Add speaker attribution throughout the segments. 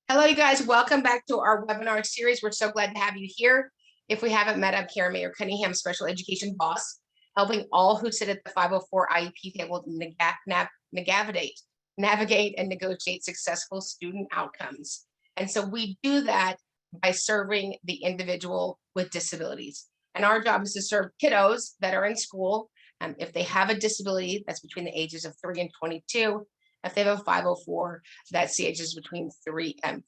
Speaker 1: Hello, you guys. Welcome back to our webinar series. We're so glad to have you here. If we haven't met, I'm Karen Mayer Cunningham, Special Education Boss, helping all who sit at the 504 IEP table navigate and negotiate successful student outcomes. And so we do that by serving the individual with disabilities. And our job is to serve kiddos that are in school. If they have a disability, that's between the ages of 3 and 22. If they have a 504, that's the ages between 5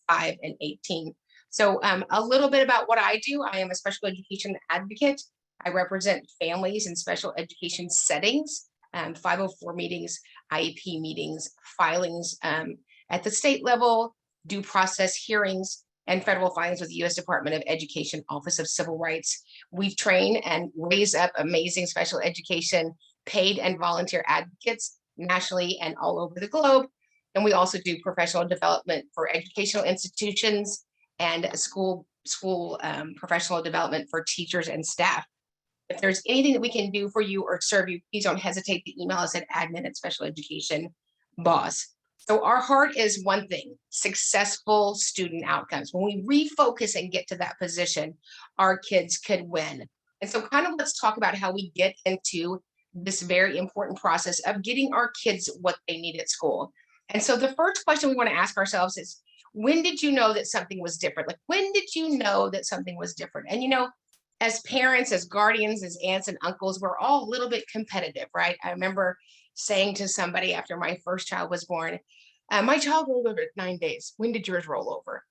Speaker 1: and 18. So a little bit about what I do. I am a special education advocate. I represent families in special education settings, 504 meetings, IEP meetings, filings at the state level, due process hearings, and federal filings with the U.S. Department of Education, Office of Civil Rights. We train and raise up amazing special education paid and volunteer advocates nationally and all over the globe. And we also do professional development for educational institutions and school professional development for teachers and staff. If there's anything that we can do for you or serve you, please don't hesitate to email us at admin@specialeducationboss. So our heart is one thing: successful student outcomes. When we refocus and get to that position, our kids could win. And so kind of let's talk about how we get into this very important process of getting our kids what they need at school. And so the first question we want to ask ourselves is, when did you know that something was different? Like, when did you know that something was different? And, as parents, as guardians, as aunts and uncles, we're all a little bit competitive, right? I remember saying to somebody after my first child was born, my child rolled over at 9 days. When did yours roll over?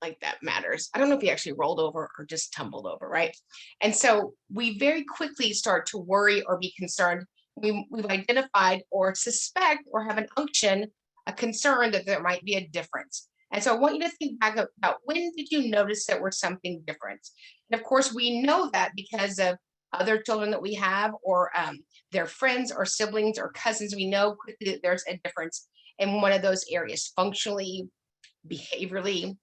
Speaker 1: Like, that matters. I don't know if he actually rolled over or just tumbled over, right? And so we very quickly start to worry or be concerned. We've identified or suspect or have an unction, a concern that there might be a difference. And so I want you to think back about, when did you notice that there was something different? And of course, we know that because of other children that we have, or their friends or siblings or cousins. We know quickly that there's a difference in one of those areas: functionally, behaviorally,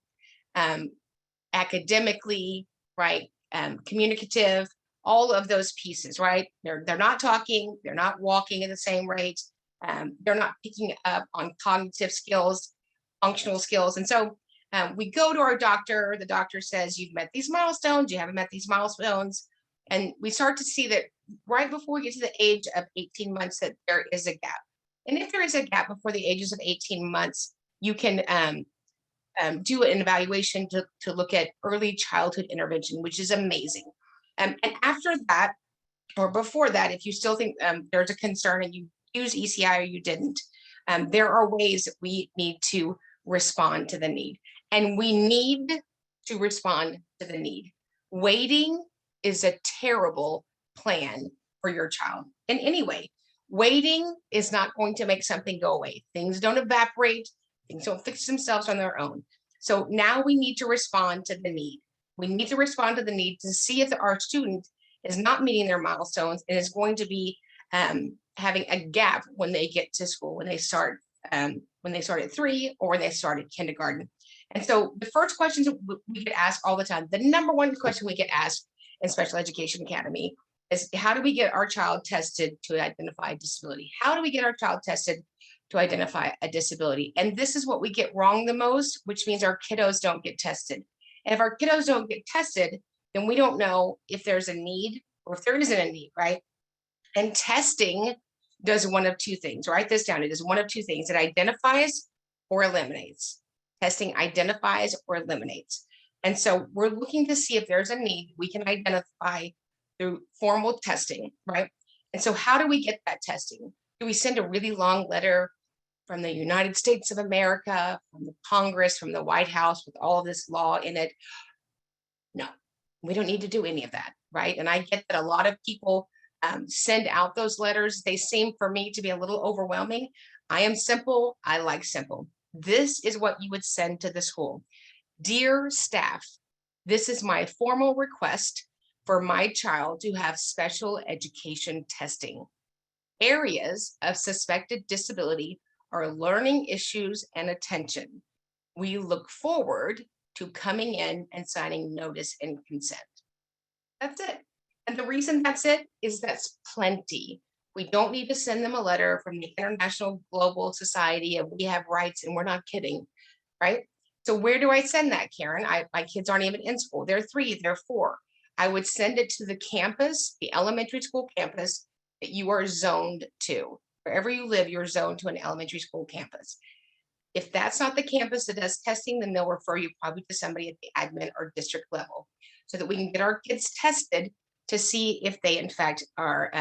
Speaker 1: academically, right? Communicative, all of those pieces, right? They're not talking, they're not walking at the same rate, they're not picking up on cognitive skills, functional skills. And so we go to our doctor. The doctor says, you've met these milestones, you haven't met these milestones. And we start to see that right before we get to the age of 18 months, that there is a gap. And if there is a gap before the ages of 18 months, you can do an evaluation to look at early childhood intervention, which is amazing. And after that, or before that, if you still think there's a concern and you use ECI or you didn't, there are ways that we need to respond to the need. And we need to respond to the need. Waiting is a terrible plan for your child in any way. Waiting is not going to make something go away. Things don't evaporate. Things don't fix themselves on their own. So now we need to respond to the need. We need to respond to the need to see if our student is not meeting their milestones and is going to be having a gap when they get to school, when they start at 3 or when they start at kindergarten. And so the first questions we get asked all the time, the number one question we get asked in Special Education Academy is, how do we get our child tested to identify a disability? How do we get our child tested to identify a disability? And this is what we get wrong the most, which means our kiddos don't get tested. And if our kiddos don't get tested, then we don't know if there's a need or if there isn't a need, right? And testing does one of two things. Write this down. It does one of two things. It identifies or eliminates. Testing identifies or eliminates. And so we're looking to see if there's a need we can identify through formal testing, right? And so how do we get that testing? Do we send a really long letter from the United States of America, from the Congress, from the White House with all of this law in it? No, we don't need to do any of that, right? And I get that a lot of people send out those letters. They seem for me to be a little overwhelming. I am simple. I like simple. This is what you would send to the school. Dear staff, this is my formal request for my child to have special education testing. Areas of suspected disability are learning issues and attention. We look forward to coming in and signing notice and consent. That's it. And the reason that's it is that's plenty. We don't need to send them a letter from the International Global Society of We Have Rights and We're Not Kidding, right? So where do I send that, Karen? My kids aren't even in school. They're 3, they're 4. I would send it to the campus, the elementary school campus that you are zoned to. Wherever you live, you're zoned to an elementary school campus. If that's not the campus that does testing, then they'll refer you probably to somebody at the admin or district level so that we can get our kids tested to see if they in fact are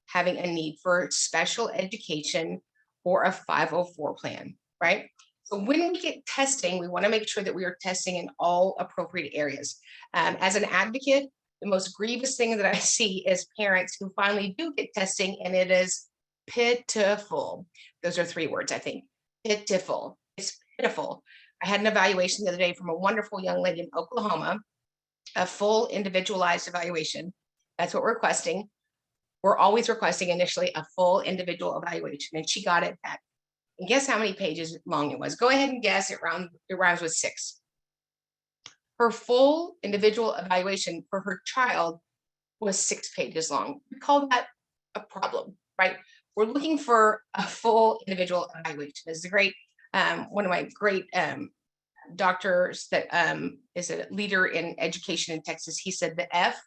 Speaker 1: having a need for special education or a 504 plan, right? So when we get testing, we want to make sure that we are testing in all appropriate areas. As an advocate, the most grievous thing that I see is parents who finally do get testing, and it is pitiful. Those are 3 words, I think. Pitiful. It's pitiful. I had an evaluation the other day from a wonderful young lady in Oklahoma, a full individualized evaluation. That's what we're requesting. We're always requesting initially a full individual evaluation, and she got it back. And guess how many pages long it was? Go ahead and guess. It rhymes with 6. Her full individual evaluation for her child was 6 pages long. We call that a problem, right? We're looking for a full individual evaluation. This is a great, one of my great doctors that is a leader in education in Texas. He said the F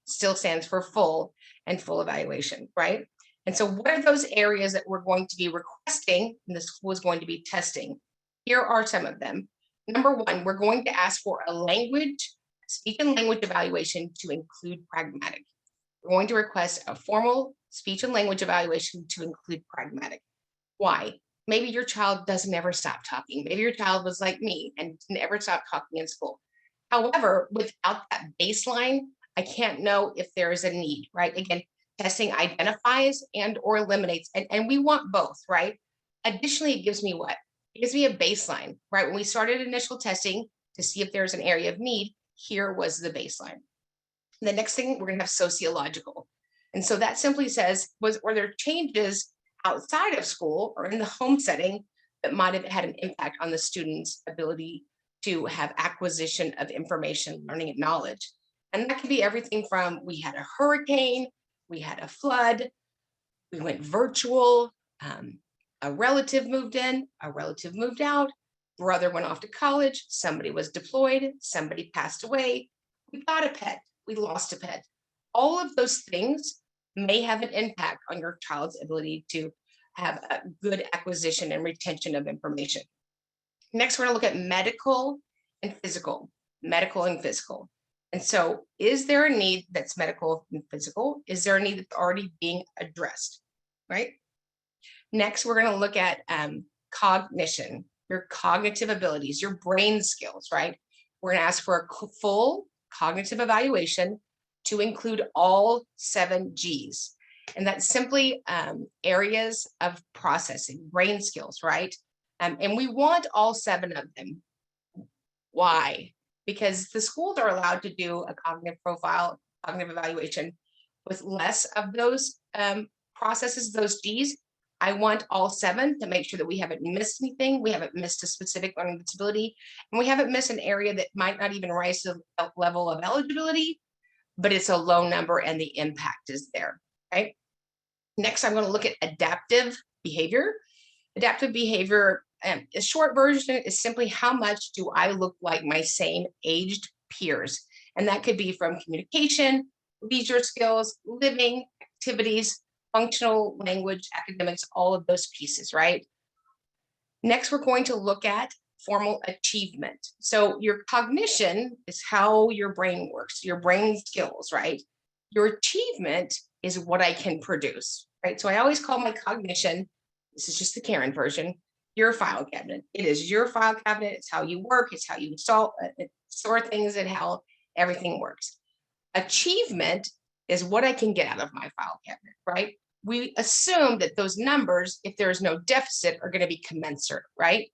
Speaker 1: still stands for full and full evaluation, right? And so what are those areas that we're going to be requesting and the school is going to be testing? Here are some of them. Number 1, we're going to ask for a speech and language evaluation to include pragmatic. We're going to request a formal speech and language evaluation to include pragmatic. Why? Maybe your child doesn't ever stop talking. Maybe your child was like me and never stopped talking in school. However, without that baseline, I can't know if there is a need, right? Again, testing identifies and or eliminates, and we want both, right? Additionally, it gives me what? It gives me a baseline, right? When we started initial testing to see if there's an area of need, here was the baseline. The next thing, we're going to have sociological. And so that simply says, were there changes outside of school or in the home setting that might have had an impact on the student's ability to have acquisition of information, learning, and knowledge? And that could be everything from we had a hurricane, we had a flood, we went virtual, a relative moved in, a relative moved out, brother went off to college, somebody was deployed, somebody passed away, we got a pet, we lost a pet. All of those things may have an impact on your child's ability to have a good acquisition and retention of information. Next, we're going to look at medical and physical. Medical and physical. And so, is there a need that's medical and physical? Is there a need that's already being addressed? Right? Next, we're going to look at cognition, your cognitive abilities, your brain skills, right? We're going to ask for a full cognitive evaluation to include all 7 Gs. And that's simply areas of processing, brain skills, right? And we want all 7 of them. Why? Because the schools are allowed to do a cognitive profile, cognitive evaluation with less of those processes, those Gs. I want all 7 to make sure that we haven't missed anything. We haven't missed a specific learning disability, and we haven't missed an area that might not even rise to the level of eligibility, but it's a low number and the impact is there, right? Next, I'm going to look at adaptive behavior. Adaptive behavior, a short version is simply how much do I look like my same aged peers? And that could be from communication, leisure skills, living, activities, functional language, academics, all of those pieces, right? Next, we're going to look at formal achievement. So your cognition is how your brain works, your brain skills, right? Your achievement is what I can produce, right? So I always call my cognition, this is just the Karen version, your file cabinet. It is your file cabinet. It's how you work. It's how you store things and how everything works. Achievement is what I can get out of my file cabinet, right? We assume that those numbers, if there is no deficit, are going to be commensurate, right?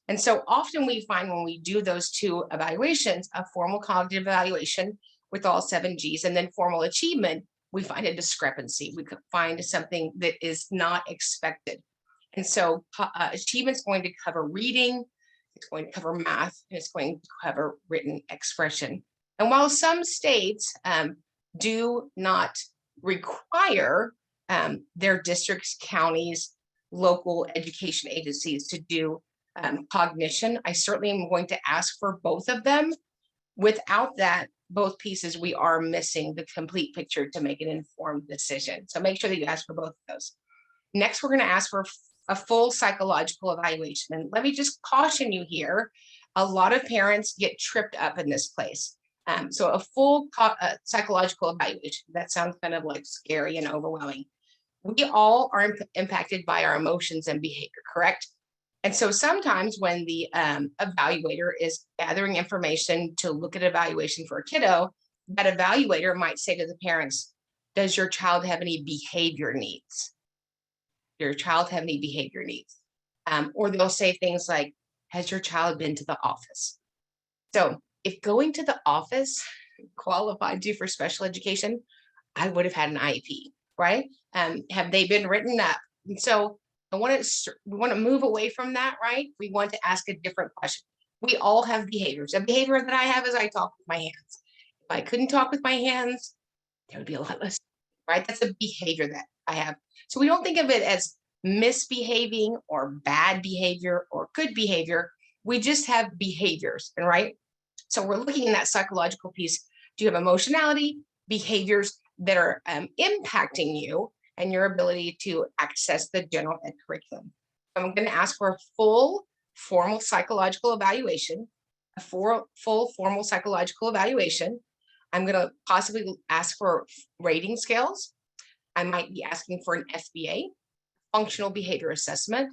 Speaker 1: And so often we find when we do those 2 evaluations, a formal cognitive evaluation with all 7 Gs and then formal achievement, we find a discrepancy. We could find something that is not expected. And so achievement is going to cover reading, it's going to cover math, and it's going to cover written expression. And while some states do not require their districts, counties, local education agencies to do cognition. I certainly am going to ask for both of them. Without that, both pieces, we are missing the complete picture to make an informed decision. So make sure that you ask for both of those. Next, we're going to ask for a full psychological evaluation. And let me just caution you here, a lot of parents get tripped up in this place. So a full psychological evaluation, that sounds kind of like scary and overwhelming. We all are impacted by our emotions and behavior, correct? And so sometimes when the evaluator is gathering information to look at evaluation for a kiddo, that evaluator might say to the parents, does your child have any behavior needs? Your child have any behavior needs? Or they'll say things like, has your child been to the office? So if going to the office qualified you for special education, I would have had an IEP, right? Have they been written up? And so we want to move away from that, right? We want to ask a different question. We all have behaviors. A behavior that I have is I talk with my hands. If I couldn't talk with my hands, there would be a lot less, right? That's a behavior that I have. So we don't think of it as misbehaving or bad behavior or good behavior. We just have behaviors, and right? So we're looking in that psychological piece. Do you have emotionality, behaviors that are impacting you and your ability to access the general ed curriculum? I'm going to ask for a full formal psychological evaluation, a full formal psychological evaluation. I'm going to possibly ask for rating scales. I might be asking for an FBA, functional behavior assessment,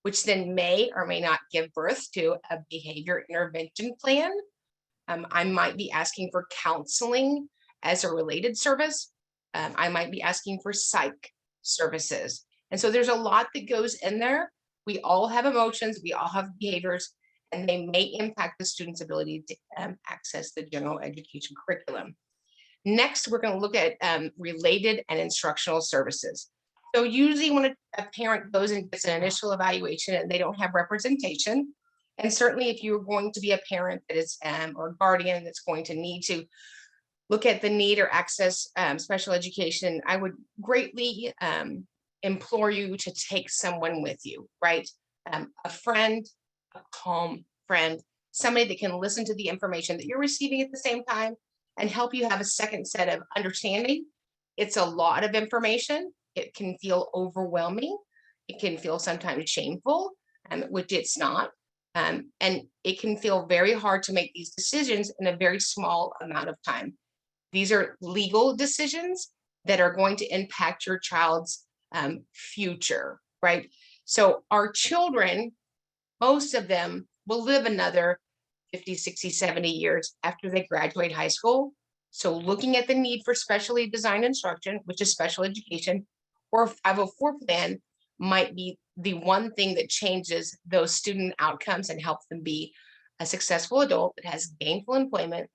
Speaker 1: which then may or may not give birth to a behavior intervention plan. I might be asking for counseling as a related service. I might be asking for psych services. And so there's a lot that goes in there. We all have emotions, we all have behaviors, and they may impact the student's ability to access the general education curriculum. Next, we're going to look at related and instructional services. So usually when a parent goes and gets an initial evaluation and they don't have representation, and certainly if you're going to be a parent that is or a guardian that's going to need to look at the need or access special education, I would greatly implore you to take someone with you, right? A friend, a calm friend, somebody that can listen to the information that you're receiving at the same time and help you have a second set of understanding. It's a lot of information. It can feel overwhelming. It can feel sometimes shameful, which it's not. And it can feel very hard to make these decisions in a very small amount of time. These are legal decisions that are going to impact your child's future, right? So our children, most of them will live another 50, 60, 70 years after they graduate high school. So looking at the need for specially designed instruction, which is special education, or 504 plan might be the one thing that changes those student outcomes and helps them be a successful adult that has gainful employment,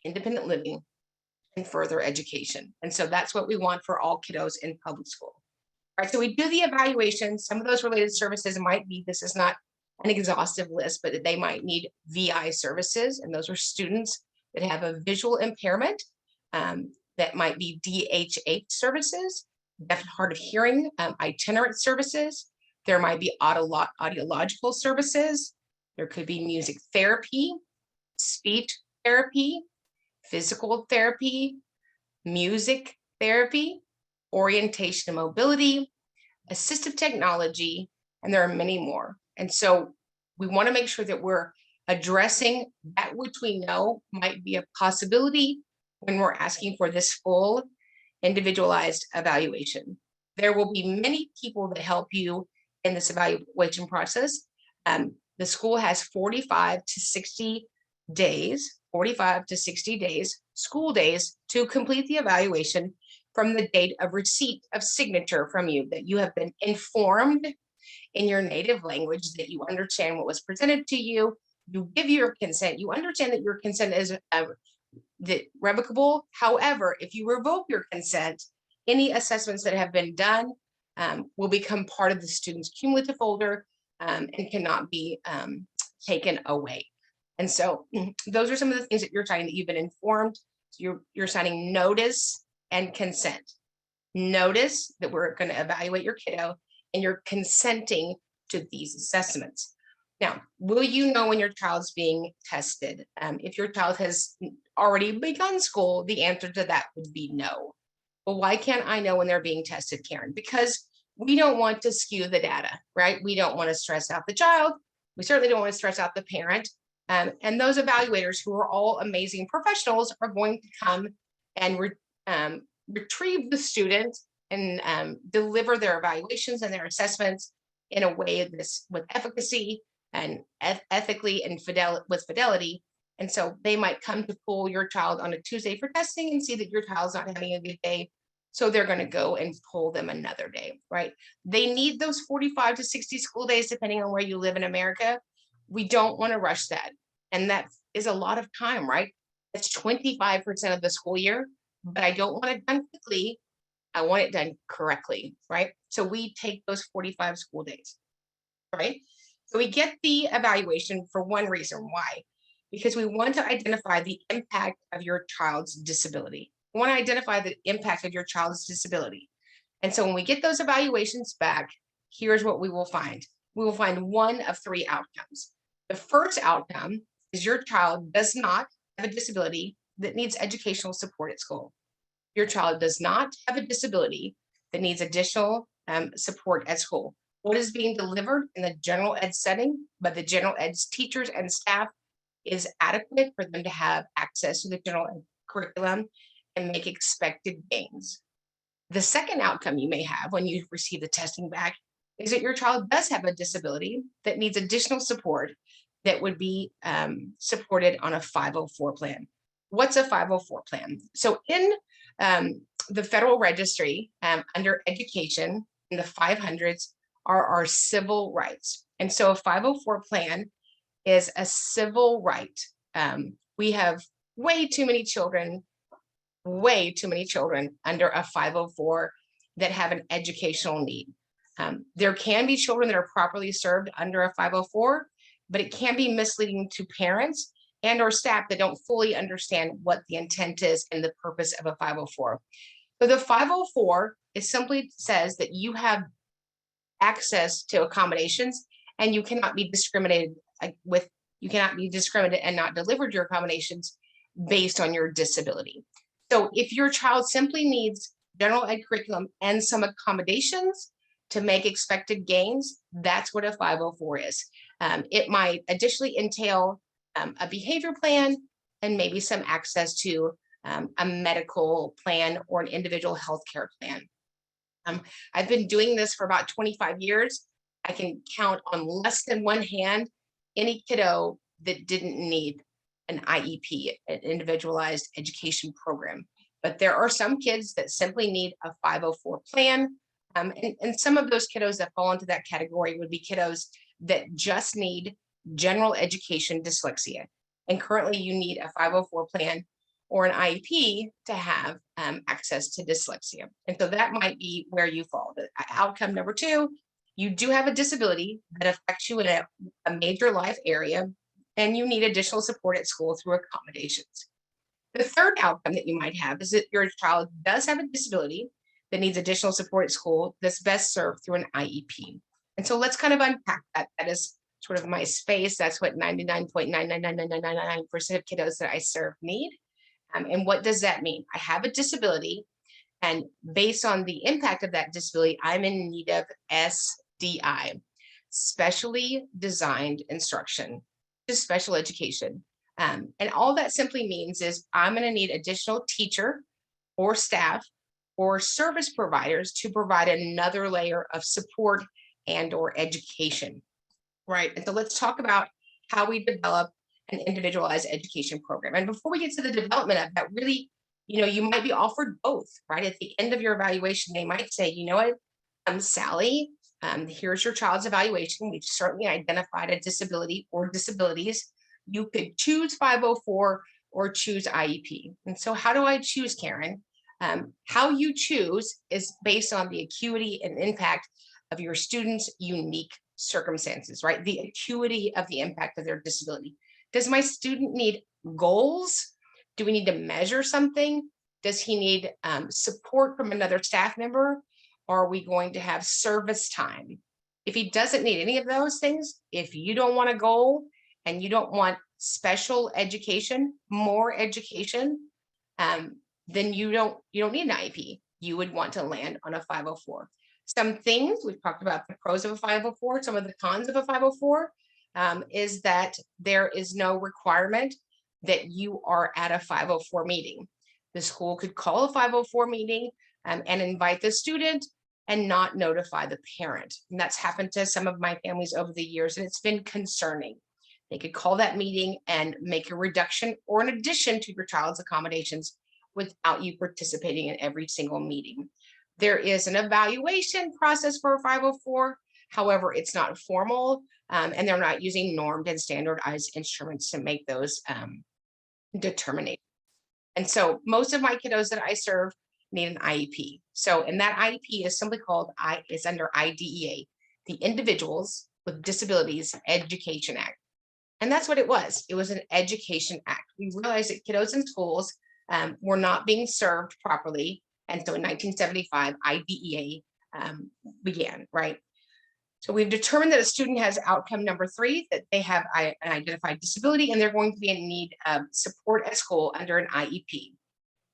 Speaker 1: independent living, and further education. And so that's what we want for all kiddos in public school. All right, so we do the evaluation. Some of those related services might be, this is not an exhaustive list, but they might need VI services. And those are students that have a visual impairment. That might be DHH services, deaf and hard of hearing, itinerant services. There might be audiological services. There could be music therapy, speech therapy, physical therapy, music therapy, orientation and mobility, assistive technology, and there are many more. And so we want to make sure that we're addressing that which we know might be a possibility when we're asking for this full individualized evaluation. There will be many people that help you in this evaluation process. The school has 45 to 60 days, school days to complete the evaluation from the date of receipt of signature from you, that you have been informed in your native language, that you understand what was presented to you, you give your consent, you understand that your consent is revocable. However, if you revoke your consent, any assessments that have been done will become part of the student's cumulative folder and cannot be taken away. And so those are some of the things that you're signing, that you've been informed. So you're signing notice and consent. Notice that we're going to evaluate your kiddo, and you're consenting to these assessments. Now, will you know when your child's being tested? If your child has already begun school, the answer to that would be no. Well, why can't I know when they're being tested, Karen? Because we don't want to skew the data, right? We don't want to stress out the child. We certainly don't want to stress out the parent. And those evaluators, who are all amazing professionals, are going to come and retrieve the student and deliver their evaluations and their assessments in a way that's with efficacy and ethically and with fidelity. And so they might come to pull your child on a Tuesday for testing and see that your child's not having a good day. So they're going to go and pull them another day, right? They need those 45 to 60 school days, depending on where you live in America. We don't want to rush that. And that is a lot of time, right? It's 25% of the school year, but I don't want it done quickly. I want it done correctly, right? So we take those 45 school days, right? So we get the evaluation for one reason. Why? Because we want to identify the impact of your child's disability. We want to identify the impact of your child's disability. And so when we get those evaluations back, here's what we will find. We will find one of three outcomes. The first outcome is your child does not have a disability that needs educational support at school. Your child does not have a disability that needs additional support at school. What is being delivered in the general ed setting by the general ed teachers and staff is adequate for them to have access to the general ed curriculum and make expected gains. The second outcome you may have when you receive the testing back is that your child does have a disability that needs additional support that would be supported on a 504 plan. What's a 504 plan? So in the Federal Registry, under education in the 500s, are our civil rights. And so a 504 plan is a civil right. We have way too many children under a 504 that have an educational need. There can be children that are properly served under a 504, but it can be misleading to parents and or staff that don't fully understand what the intent is and the purpose of a 504. So the 504 simply says that you have access to accommodations and you cannot be discriminated and not delivered your accommodations based on your disability. So if your child simply needs general ed curriculum and some accommodations to make expected gains, that's what a 504 is. It might additionally entail a behavior plan and maybe some access to a medical plan or an individual healthcare plan. I've been doing this for about 25 years. I can count on less than one hand any kiddo that didn't need an IEP, an individualized education program. But there are some kids that simply need a 504 plan. And some of those kiddos that fall into that category would be kiddos that just need general education dyslexia. And currently you need a 504 plan or an IEP to have access to dyslexia. And so that might be where you fall. The outcome number two, you do have a disability that affects you in a major life area, and you need additional support at school through accommodations. The third outcome that you might have is that your child does have a disability that needs additional support at school that's best served through an IEP. And so let's kind of unpack that. That is sort of my space. That's what 99.99999% of kiddos that I serve need. And what does that mean? I have a disability, and based on the impact of that disability, I'm in need of SDI, specially designed instruction, just special education. And all that simply means is I'm going to need additional teacher or staff or service providers to provide another layer of support and or education, right? And so let's talk about how we develop an individualized education program. And before we get to the development of that, really, you might be offered both, right? At the end of your evaluation, they might say, you know what, Sally, here's your child's evaluation. We've certainly identified a disability or disabilities. You could choose 504 or choose IEP. And so how do I choose, Karen? How you choose is based on the acuity and impact of your student's unique circumstances, right? The acuity of the impact of their disability. Does my student need goals? Do we need to measure something? Does he need support from another staff member? Or are we going to have service time? If he doesn't need any of those things, if you don't want a goal and you don't want special education, more education, then you don't need an IEP. You would want to land on a 504. Some things we've talked about, the pros of a 504, some of the cons of a 504, is that there is no requirement that you are at a 504 meeting. The school could call a 504 meeting and invite the student and not notify the parent. And that's happened to some of my families over the years, and it's been concerning. They could call that meeting and make a reduction or an addition to your child's accommodations without you participating in every single meeting. There is an evaluation process for a 504. However, it's not formal, and they're not using normed and standardized instruments to make those determinations. And so most of my kiddos that I serve need an IEP. So, and that IEP is simply called, is under IDEA, the Individuals with Disabilities Education Act. And that's what it was. It was an education act. We realized that kiddos in schools were not being served properly. And so in 1975, IDEA began, right? So we've determined that a student has outcome number 3, that they have an identified disability and they're going to be in need of support at school under an IEP.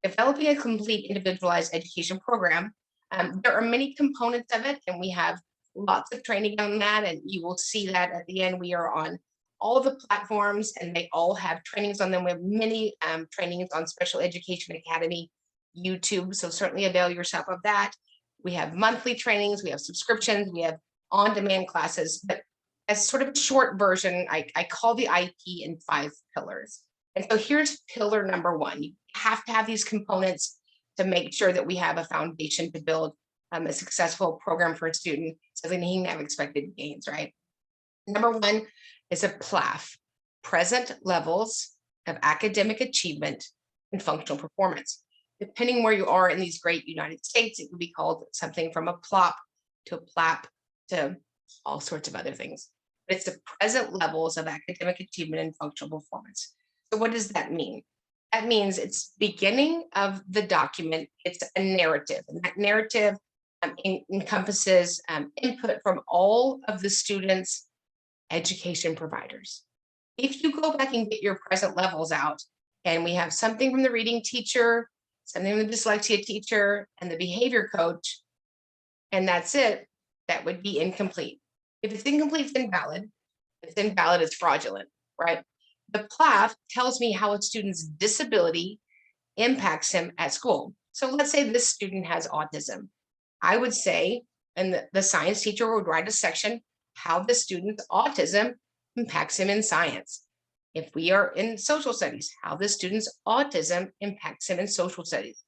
Speaker 1: Developing a complete individualized education program. There are many components of it, and we have lots of training on that, and you will see that at the end. We are on all of the platforms, and they all have trainings on them. We have many trainings on Special Education Academy YouTube, so certainly avail yourself of that. We have monthly trainings, we have subscriptions, we have on-demand classes, but as sort of a short version, I call the IEP in 5 pillars. And so here's pillar number 1. You have to have these components to make sure that we have a foundation to build a successful program for a student so that he can have expected gains, right? Number 1 is a PLAF, present levels of academic achievement and functional performance. Depending where you are in these great United States, it could be called something from a PLOP to a PLAP to all sorts of other things. But it's the present levels of academic achievement and functional performance. So what does that mean? That means it's beginning of the document. It's a narrative, and that narrative encompasses input from all of the students' education providers. If you go back and get your present levels out, and we have something from the reading teacher, something from the dyslexia teacher, and the behavior coach, and that's it, that would be incomplete. If it's incomplete, it's invalid. If it's invalid, it's fraudulent, right? The PLAF tells me how a student's disability impacts him at school. So let's say this student has autism. I would say, and the science teacher would write a section, how the student's autism impacts him in science. If we are in social studies, how the student's autism impacts him in social studies.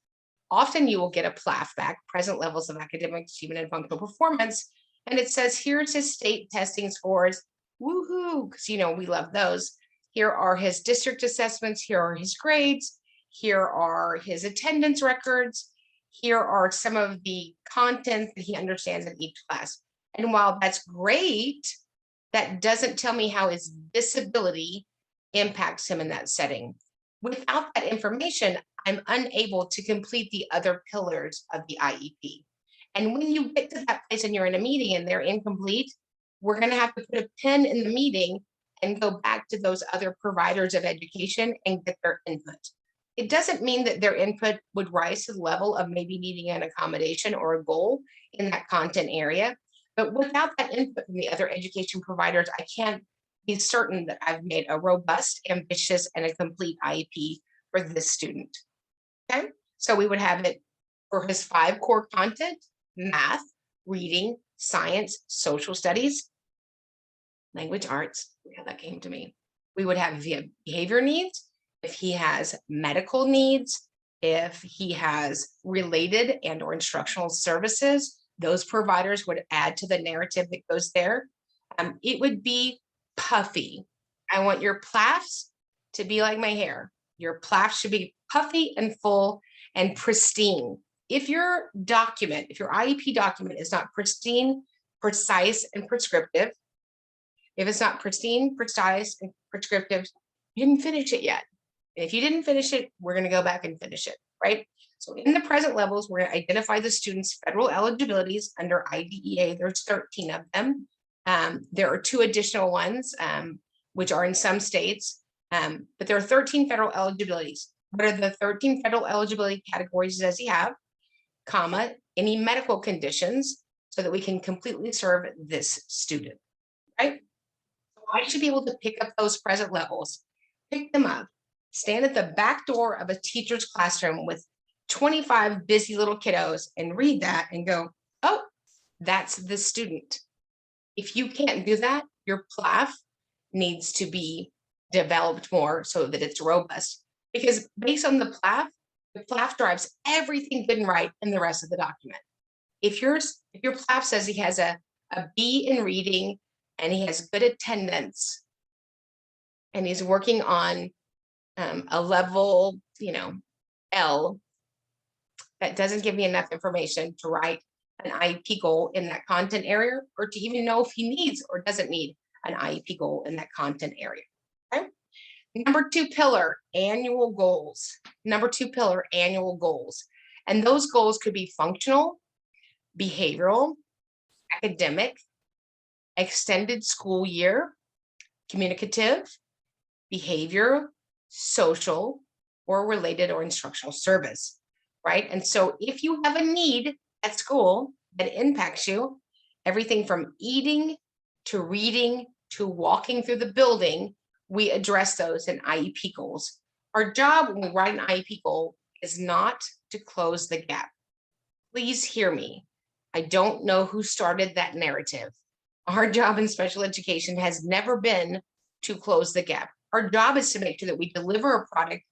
Speaker 1: Often you will get a PLAF back, present levels of academic achievement and functional performance, and it says, here's his state testing scores, woohoo, because we love those. Here are his district assessments, here are his grades, here are his attendance records, here are some of the content that he understands in each class. And while that's great, that doesn't tell me how his disability impacts him in that setting. Without that information, I'm unable to complete the other pillars of the IEP. And when you get to that place and you're in a meeting and they're incomplete, we're going to have to put a pin in the meeting and go back to those other providers of education and get their input. It doesn't mean that their input would rise to the level of maybe needing an accommodation or a goal in that content area. But without that input from the other education providers, I can't be certain that I've made a robust, ambitious, and a complete IEP for this student. Okay, so we would have it for his 5 core content: math, reading, science, social studies, language arts. Yeah, that came to me. We would have behavior needs, if he has medical needs, if he has related and or instructional services, those providers would add to the narrative that goes there. It would be puffy. I want your PLAFs to be like my hair. Your PLAF should be puffy and full and pristine. If your document, if your IEP document is not pristine, precise, and prescriptive, if it's not pristine, precise, and prescriptive, you didn't finish it yet. And if you didn't finish it, we're going to go back and finish it, right? So in the present levels, we're going to identify the student's federal eligibilities under IDEA. There's 13 of them. There are 2 additional ones, which are in some states, but there are 13 federal eligibilities. What are the 13 federal eligibility categories does he have, comma, any medical conditions, so that we can completely serve this student, right? So I should be able to pick up those present levels, pick them up, stand at the back door of a teacher's classroom with 25 busy little kiddos and read that and go, oh, that's the student. If you can't do that, your PLAF needs to be developed more so that it's robust. Because based on the PLAF drives everything good and right in the rest of the document. If your PLAF says he has a B in reading and he has good attendance and he's working on a level, L, that doesn't give me enough information to write an IEP goal in that content area, or to even know if he needs or doesn't need an IEP goal in that content area. Okay. Number 2 pillar, annual goals. Number 2 pillar, annual goals. And those goals could be functional, behavioral, academic, extended school year, communicative, behavior, social, or related or instructional service, right? And so if you have a need at school that impacts you, everything from eating to reading to walking through the building, we address those in IEP goals. Our job when we write an IEP goal is not to close the gap. Please hear me. I don't know who started that narrative. Our job in special education has never been to close the gap. Our job is to make sure that we deliver a product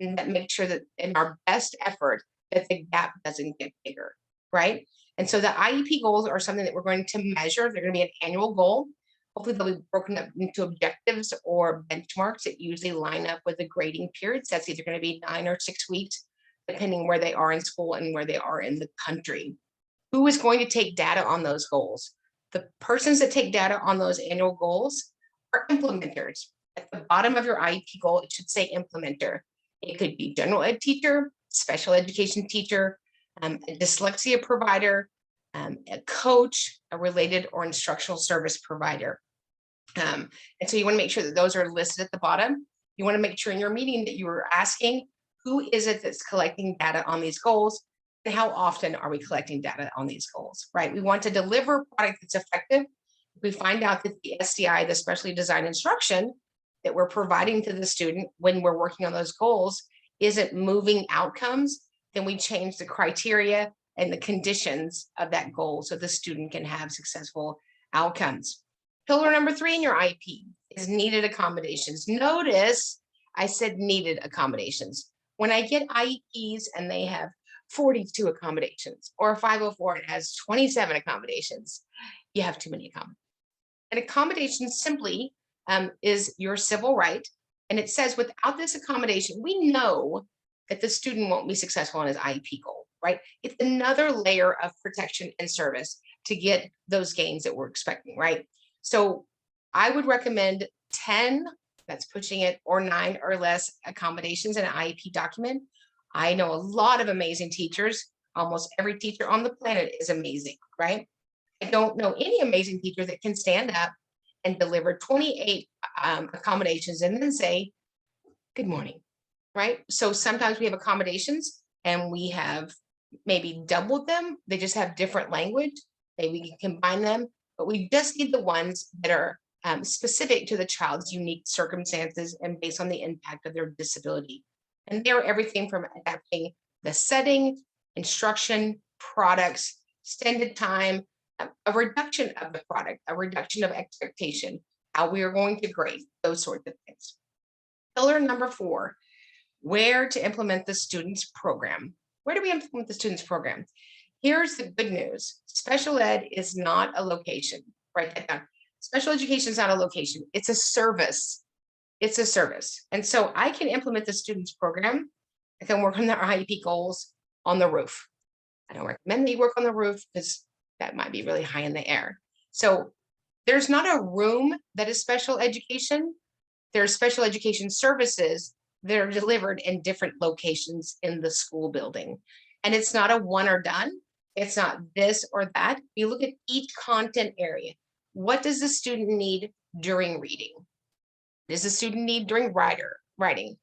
Speaker 1: and that makes sure that in our best effort that the gap doesn't get bigger, right? And so the IEP goals are something that we're going to measure. They're going to be an annual goal. Hopefully they'll be broken up into objectives or benchmarks that usually line up with the grading periods. That's either going to be 9 or 6 weeks, depending where they are in school and where they are in the country. Who is going to take data on those goals? The persons that take data on those annual goals are implementers. At the bottom of your IEP goal, it should say implementer. It could be general ed teacher, special education teacher, a dyslexia provider, a coach, a related or instructional service provider. And so you want to make sure that those are listed at the bottom. You want to make sure in your meeting that you are asking, who is it that's collecting data on these goals? And how often are we collecting data on these goals, right? We want to deliver a product that's effective. If we find out that the SDI, the specially designed instruction that we're providing to the student when we're working on those goals isn't moving outcomes, then we change the criteria and the conditions of that goal so the student can have successful outcomes. Pillar number 3 in your IEP is needed accommodations. Notice I said needed accommodations. When I get IEPs and they have 42 accommodations, or a 504 and has 27 accommodations, you have too many accommodations. An accommodation simply is your civil right. And it says without this accommodation, we know that the student won't be successful in his IEP goal, right? It's another layer of protection and service to get those gains that we're expecting, right? So I would recommend 10, that's pushing it, or 9 or less accommodations in an IEP document. I know a lot of amazing teachers. Almost every teacher on the planet is amazing, right? I don't know any amazing teacher that can stand up and deliver 28 accommodations and then say, good morning, right? So sometimes we have accommodations and we have maybe doubled them. They just have different language. Maybe we can combine them, but we just need the ones that are specific to the child's unique circumstances and based on the impact of their disability. And they're everything from adapting the setting, instruction, products, extended time, a reduction of the product, a reduction of expectation, how we are going to grade, those sorts of things. Pillar number 4, where to implement the student's program. Where do we implement the student's program? Here's the good news. Special ed is not a location. Write that down. Special education is not a location. It's a service. It's a service. And so I can implement the student's program. I can work on their IEP goals on the roof. I don't recommend that you work on the roof because that might be really high in the air. So there's not a room that is special education. There's special education services that are delivered in different locations in the school building. And it's not a one or done. It's not this or that. You look at each content area. what does the student need during reading? Does the student need during writing?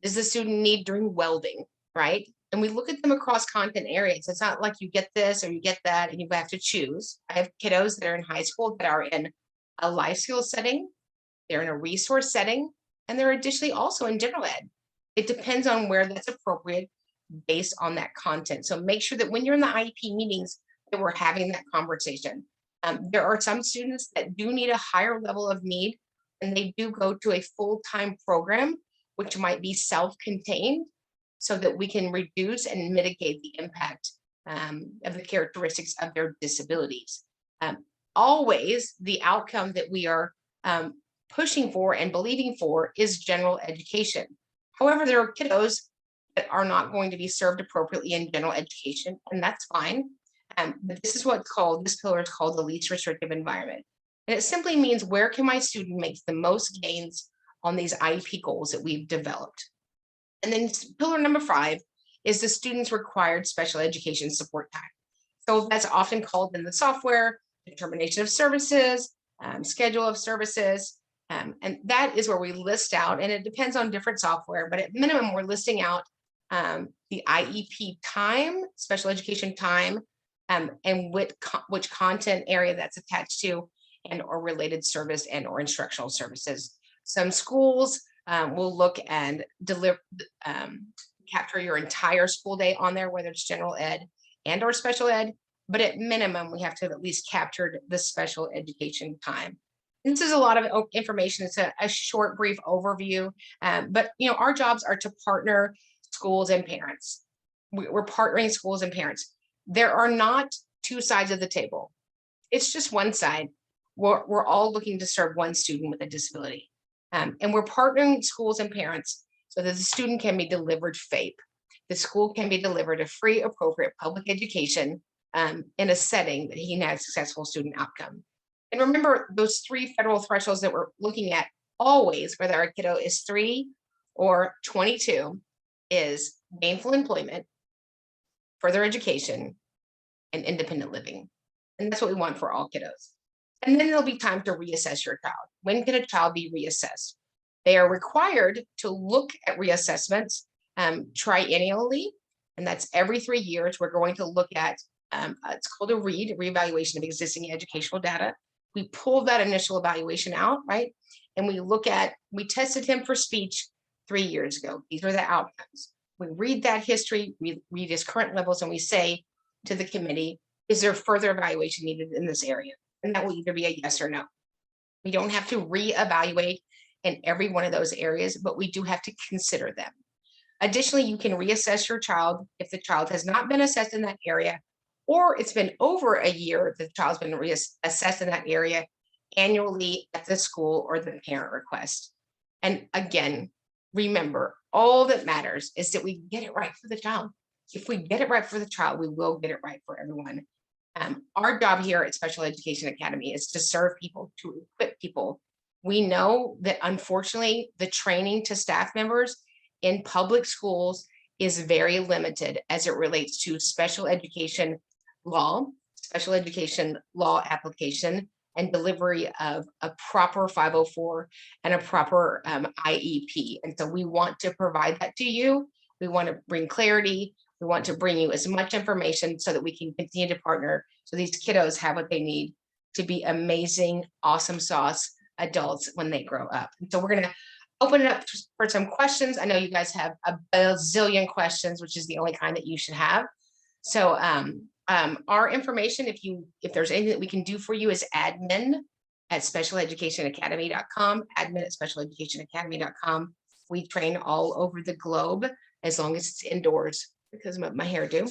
Speaker 1: Does the student need during welding, right? And we look at them across content areas. It's not like you get this or you get that and you have to choose. I have kiddos that are in high school that are in a life skills setting, they're in a resource setting, and they're additionally also in general ed. It depends on where that's appropriate based on that content. So make sure that when you're in the IEP meetings, that we're having that conversation. There are some students that do need a higher level of need, and they do go to a full-time program, which might be self-contained, so that we can reduce and mitigate the impact of the characteristics of their disabilities. Always the outcome that we are pushing for and believing for is general education. However, there are kiddos that are not going to be served appropriately in general education, and that's fine. But this is what's called, this pillar is called the least restrictive environment. And it simply means, where can my student make the most gains on these IEP goals that we've developed? And then pillar number 5 is the student's required special education support time. So that's often called in the software, determination of services, schedule of services. And that is where we list out, and it depends on different software, but at minimum, we're listing out the IEP time, special education time, and which content area that's attached to, and or related service and or instructional services. Some schools will look and deliver, capture your entire school day on there, whether it's general ed and or special ed, but at minimum, we have to have at least captured the special education time. This is a lot of information. It's a short, brief overview, but our jobs are to partner schools and parents. We're partnering schools and parents. There are not two sides of the table. It's just one side. We're all looking to serve one student with a disability. And we're partnering schools and parents so that the student can be delivered FAPE. The school can be delivered a free, appropriate public education in a setting that he can have a successful student outcome. And remember, those 3 federal thresholds that we're looking at always, whether our kiddo is 3 or 22, is gainful employment, further education, and independent living. And that's what we want for all kiddos. And then there'll be time to reassess your child. When can a child be reassessed? They are required to look at reassessments triennially, and that's every 3 years. We're going to look at, it's called a reevaluation of existing educational data. We pull that initial evaluation out, right? And we tested him for speech 3 years ago. These are the outcomes. We read that history, we read his current levels, and we say to the committee, is there further evaluation needed in this area? And that will either be a yes or no. We don't have to reevaluate in every one of those areas, but we do have to consider them. Additionally, you can reassess your child if the child has not been assessed in that area, or it's been over a year that the child's been reassessed in that area annually at the school or the parent request. And again, remember, all that matters is that we get it right for the child. If we get it right for the child, we will get it right for everyone. Our job here at Special Education Academy is to serve people, to equip people. We know that unfortunately, the training to staff members in public schools is very limited as it relates to special education law application, and delivery of a proper 504 and a proper IEP. And so we want to provide that to you. We want to bring clarity. We want to bring you as much information so that we can continue to partner so these kiddos have what they need to be amazing, awesome sauce adults when they grow up. And so we're going to open it up for some questions. I know you guys have a bazillion questions, which is the only kind that you should have. So our information, if there's anything that we can do for you, is admin@specialeducationacademy.com, admin@specialeducationacademy.com. We train all over the globe as long as it's indoors because of my hairdo.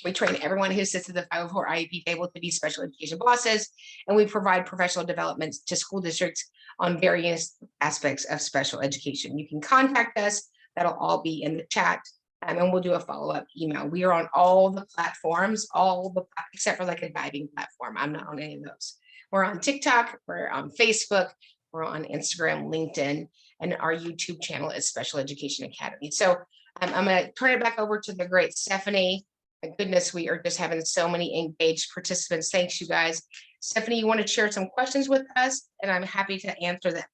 Speaker 1: We train everyone who sits at the 504 IEP table to be special education bosses, and we provide professional development to school districts on various aspects of special education. You can contact us. That'll all be in the chat, and we'll do a follow-up email. We are on all the platforms, except for like a diving platform. I'm not on any of those. We're on TikTok, we're on Facebook, we're on Instagram, LinkedIn, and our YouTube channel is Special Education Academy. So I'm going to turn it back over to the great Stephanie. My goodness, we are just having so many engaged participants. Thanks, you guys. Stephanie, you want to share some questions with us, and I'm happy to answer them.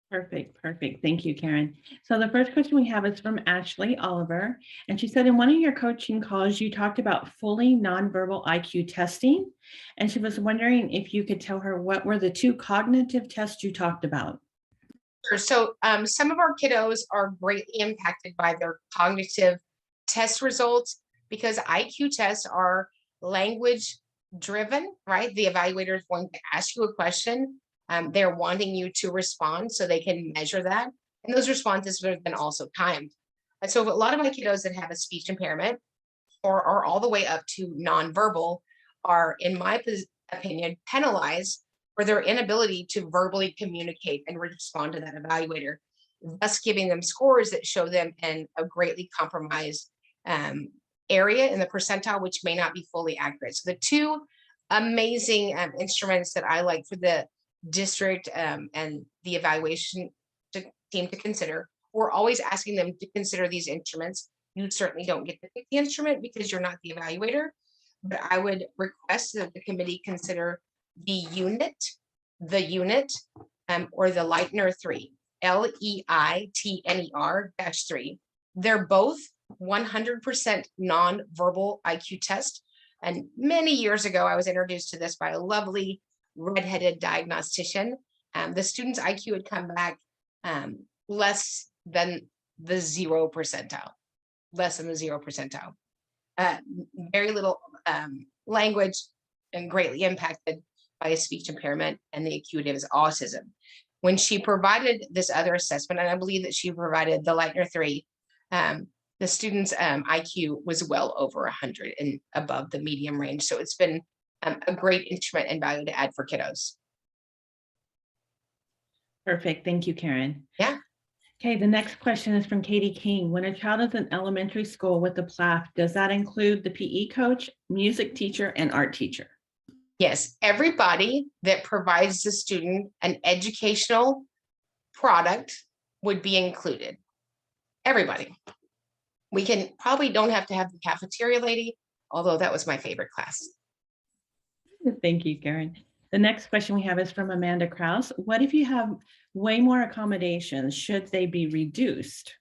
Speaker 2: Perfect. Thank you, Karen. So the first question we have is from Ashley Oliver. And she said, in one of your coaching calls, you talked about fully nonverbal IQ testing. And she was wondering if you could tell her what were the 2 cognitive tests you talked about.
Speaker 1: Sure. So some of our kiddos are greatly impacted by their cognitive test results because IQ tests are language driven, right? The evaluator is going to ask you a question. They're wanting you to respond so they can measure that. And those responses are then also timed. And so a lot of my kiddos that have a speech impairment or are all the way up to nonverbal are, in my opinion, penalized for their inability to verbally communicate and respond to that evaluator, thus giving them scores that show them in a greatly compromised area in the percentile, which may not be fully accurate. So the 2 amazing instruments that I like for the district and the evaluation team to consider, we're always asking them to consider these instruments. You certainly don't get to pick the instrument because you're not the evaluator, but I would request that the committee consider the unit, or the Leitner 3, LEITNER-3. They're both 100% non-verbal IQ test. And many years ago, I was introduced to this by a lovely redheaded diagnostician. The student's IQ had come back less than the 0 percentile, very little language and greatly impacted by a speech impairment and the acuity of his autism. When she provided this other assessment, and I believe that she provided the Leitner 3, the student's IQ was well over 100 and above the medium range. So it's been a great instrument and value to add for kiddos.
Speaker 2: Perfect. Thank you, Karen.
Speaker 1: Yeah.
Speaker 2: Okay, the next question is from Katie King. When a child is in elementary school with a PLAF, does that include the PE coach, music teacher, and art teacher?
Speaker 1: Yes, everybody that provides the student an educational product would be included. Everybody. We can probably don't have to have the cafeteria lady, although that was my favorite class.
Speaker 2: Thank you, Karen. The next question we have is from Amanda Krause. What if you have way more accommodations? Should they be reduced?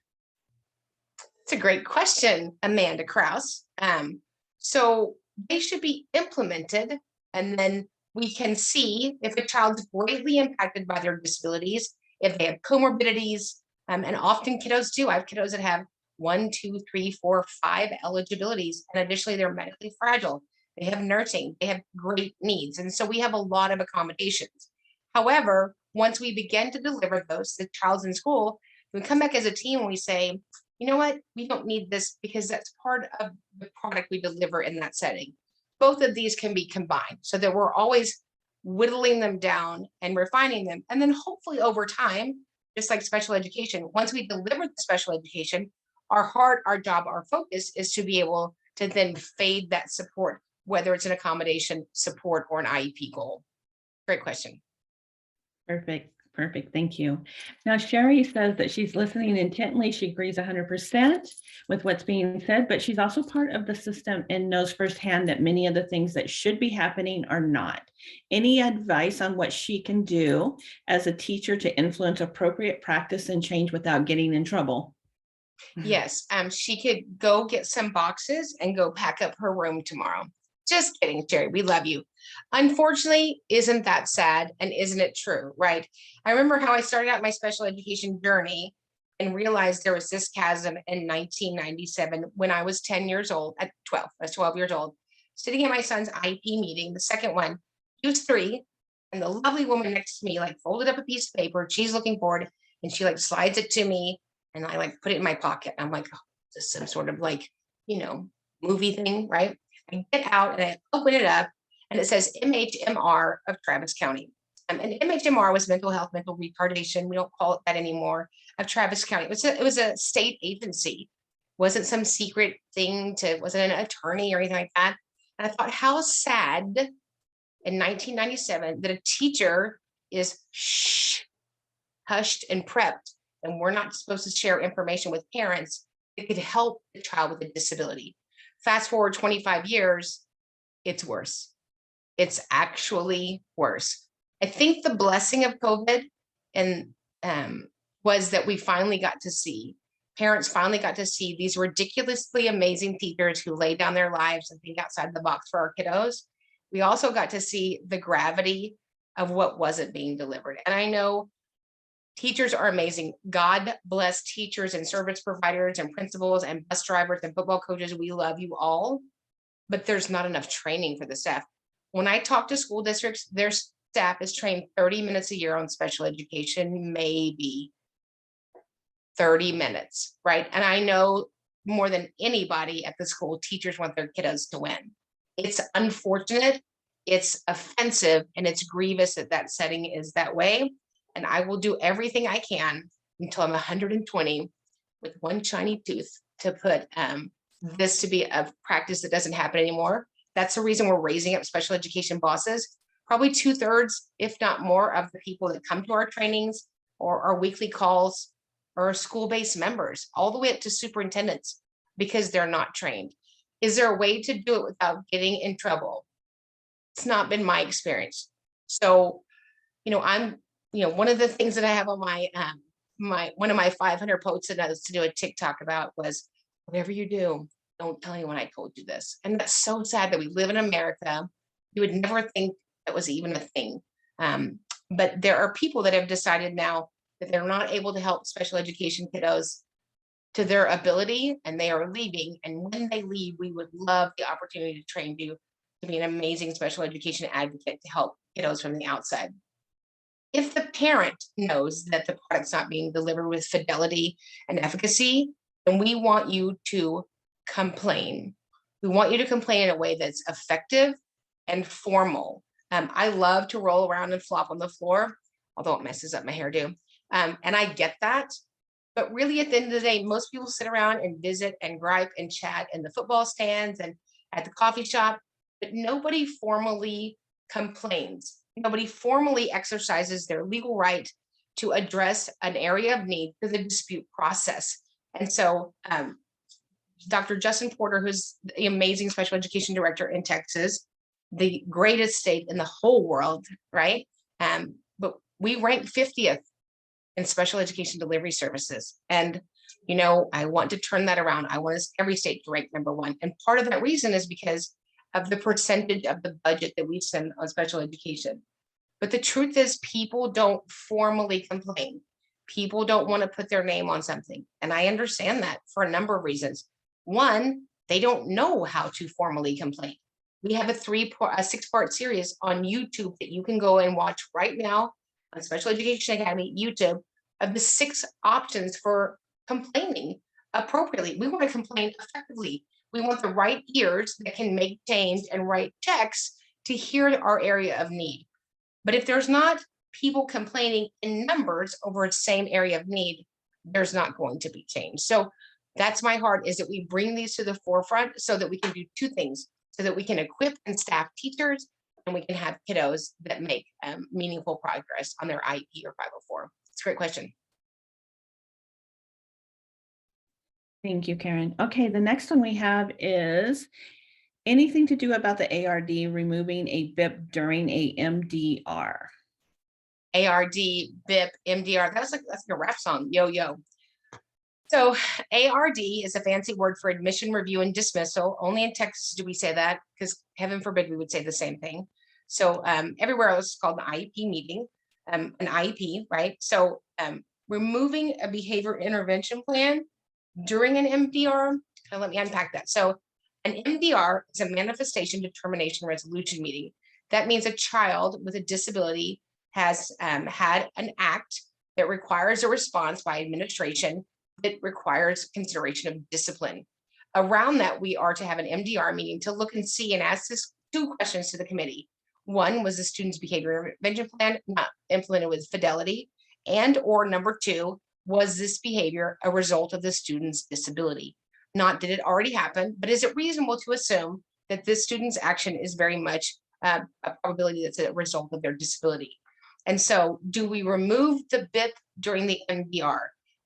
Speaker 1: It's a great question, Amanda Krause. So they should be implemented, and then we can see if a child's greatly impacted by their disabilities, if they have comorbidities, and often kiddos do. I have kiddos that have 1, 2, 3, 4, 5 eligibilities, and additionally, they're medically fragile. They have nursing, they have great needs. And so we have a lot of accommodations. However, once we begin to deliver those, the child's in school, we come back as a team and we say, you know what, we don't need this because that's part of the product we deliver in that setting. Both of these can be combined so that we're always whittling them down and refining them. And then hopefully over time, just like special education, once we deliver the special education, our job, our focus is to be able to then fade that support, whether it's an accommodation, support, or an IEP goal. Great question.
Speaker 2: Perfect. Thank you. Now, Sherry says that she's listening intently. She agrees 100% with what's being said, but she's also part of the system and knows firsthand that many of the things that should be happening are not. Any advice on what she can do as a teacher to influence appropriate practice and change without getting in trouble?
Speaker 1: Yes, she could go get some boxes and go pack up her room tomorrow. Just kidding, Sherry, we love you. Unfortunately, isn't that sad? And isn't it true, right? I remember how I started out my special education journey and realized there was this chasm in 1997 when I was 10 years old, at 12, I was 12 years old, sitting in my son's IEP meeting, the second one, he was 3, and the lovely woman next to me like folded up a piece of paper, she's looking for it, and she like slides it to me, and I like put it in my pocket. I'm like, oh, this is some sort of like, movie thing, right? I get out and I open it up and it says MHMR of Travis County. And MHMR was mental health, mental retardation. We don't call it that anymore, of Travis County. It was a state agency. Wasn't some secret thing wasn't an attorney or anything like that. And I thought, how sad in 1997 that a teacher is hushed and prepped, and we're not supposed to share information with parents that could help the child with a disability. Fast forward 25 years, it's worse. It's actually worse. I think the blessing of COVID and was that we finally got to see, parents finally got to see these ridiculously amazing teachers who lay down their lives and think outside the box for our kiddos. We also got to see the gravity of what wasn't being delivered. And I know teachers are amazing. God bless teachers and service providers and principals and bus drivers and football coaches. We love you all, but there's not enough training for the staff. When I talk to school districts, their staff is trained 30 minutes a year on special education, maybe 30 minutes, right? And I know more than anybody at the school, teachers want their kiddos to win. It's unfortunate, it's offensive, and it's grievous that that setting is that way. And I will do everything I can until I'm 120 with one shiny tooth to put this to be a practice that doesn't happen anymore. That's the reason we're raising up special education bosses. Probably 2/3, if not more, of the people that come to our trainings or our weekly calls are school-based members, all the way up to superintendents, because they're not trained. Is there a way to do it without getting in trouble? It's not been my experience. So, one of the things that I have on one of my 500 posts that I was to do a TikTok about was, whatever you do, don't tell anyone I told you this. And that's so sad that we live in America. You would never think that was even a thing. But there are people that have decided now that they're not able to help special education kiddos to their ability, and they are leaving. And when they leave, we would love the opportunity to train you to be an amazing special education advocate to help kiddos from the outside. If the parent knows that the product's not being delivered with fidelity and efficacy, then we want you to complain. We want you to complain in a way that's effective and formal. I love to roll around and flop on the floor, although it messes up my hairdo. And I get that. But really, at the end of the day, most people sit around and visit and gripe and chat in the football stands and at the coffee shop, but nobody formally complains. Nobody formally exercises their legal right to address an area of need through the dispute process. And so Dr. Justin Porter, who's the amazing special education director in Texas, the greatest state in the whole world, right? But we rank 50th in special education delivery services. And, I want to turn that around. I want every state to rank #1. And part of that reason is because of the percentage of the budget that we spend on special education. But the truth is, people don't formally complain. People don't want to put their name on something. And I understand that for a number of reasons. One, they don't know how to formally complain. We have a 6-part series on YouTube that you can go and watch right now on Special Education Academy YouTube of the 6 options for complaining appropriately. We want to complain effectively. We want the right ears that can make change and write checks to hear our area of need. But if there's not people complaining in numbers over the same area of need, there's not going to be change. So that's my heart, is that we bring these to the forefront so that we can do 2 things, so that we can equip and staff teachers, and we can have kiddos that make meaningful progress on their IEP or 504. It's a great question.
Speaker 2: Thank you, Karen. Okay, the next one we have is anything to do about the ARD removing a BIP during a MDR.
Speaker 1: ARD, BIP, MDR, that's like a rap song, yo. So ARD is a fancy word for admission, review, and dismissal. Only in Texas do we say that, because heaven forbid we would say the same thing. So everywhere else it's called an IEP meeting, an IEP, right? So removing a behavior intervention plan during an MDR, let me unpack that. So an MDR is a manifestation determination resolution meeting. That means a child with a disability has had an act that requires a response by administration that requires consideration of discipline. Around that, we are to have an MDR meeting to look and see and ask this 2 questions to the committee. One, was the student's behavior intervention plan not implemented with fidelity? And or number 2, was this behavior a result of the student's disability? Not did it already happen, but is it reasonable to assume that this student's action is very much a probability that's a result of their disability? And so do we remove the BIP during the MDR?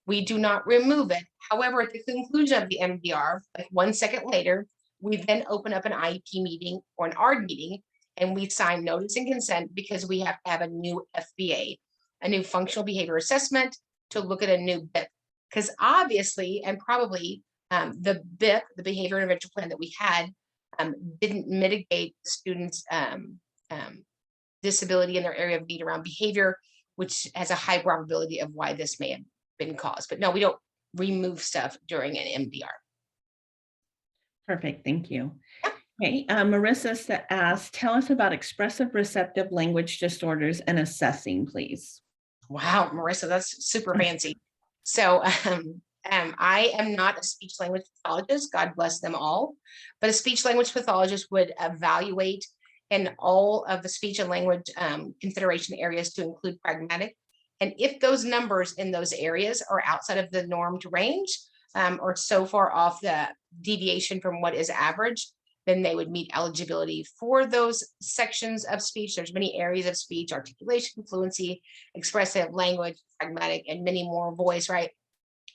Speaker 1: We do not remove it. However, at the conclusion of the MDR, like 1 second later, we then open up an IEP meeting or an ARD meeting, and we sign notice and consent because we have to have a new FBA, a new functional behavior assessment, to look at a new BIP. Because obviously, and probably the BIP, the behavior intervention plan that we had, didn't mitigate the students' disability in their area of need around behavior, which has a high probability of why this may have been caused. But no, we don't remove stuff during an MDR.
Speaker 2: Perfect, thank you. Okay, Marissa asked, tell us about expressive receptive language disorders and assessing, please.
Speaker 1: Wow, Marissa, that's super fancy. So I am not a speech language pathologist, God bless them all, but a speech language pathologist would evaluate in all of the speech and language consideration areas to include pragmatic. And if those numbers in those areas are outside of the normed range or so far off the deviation from what is average, then they would meet eligibility for those sections of speech. There's many areas of speech: articulation, fluency, expressive language, pragmatic, and many more, voice, right?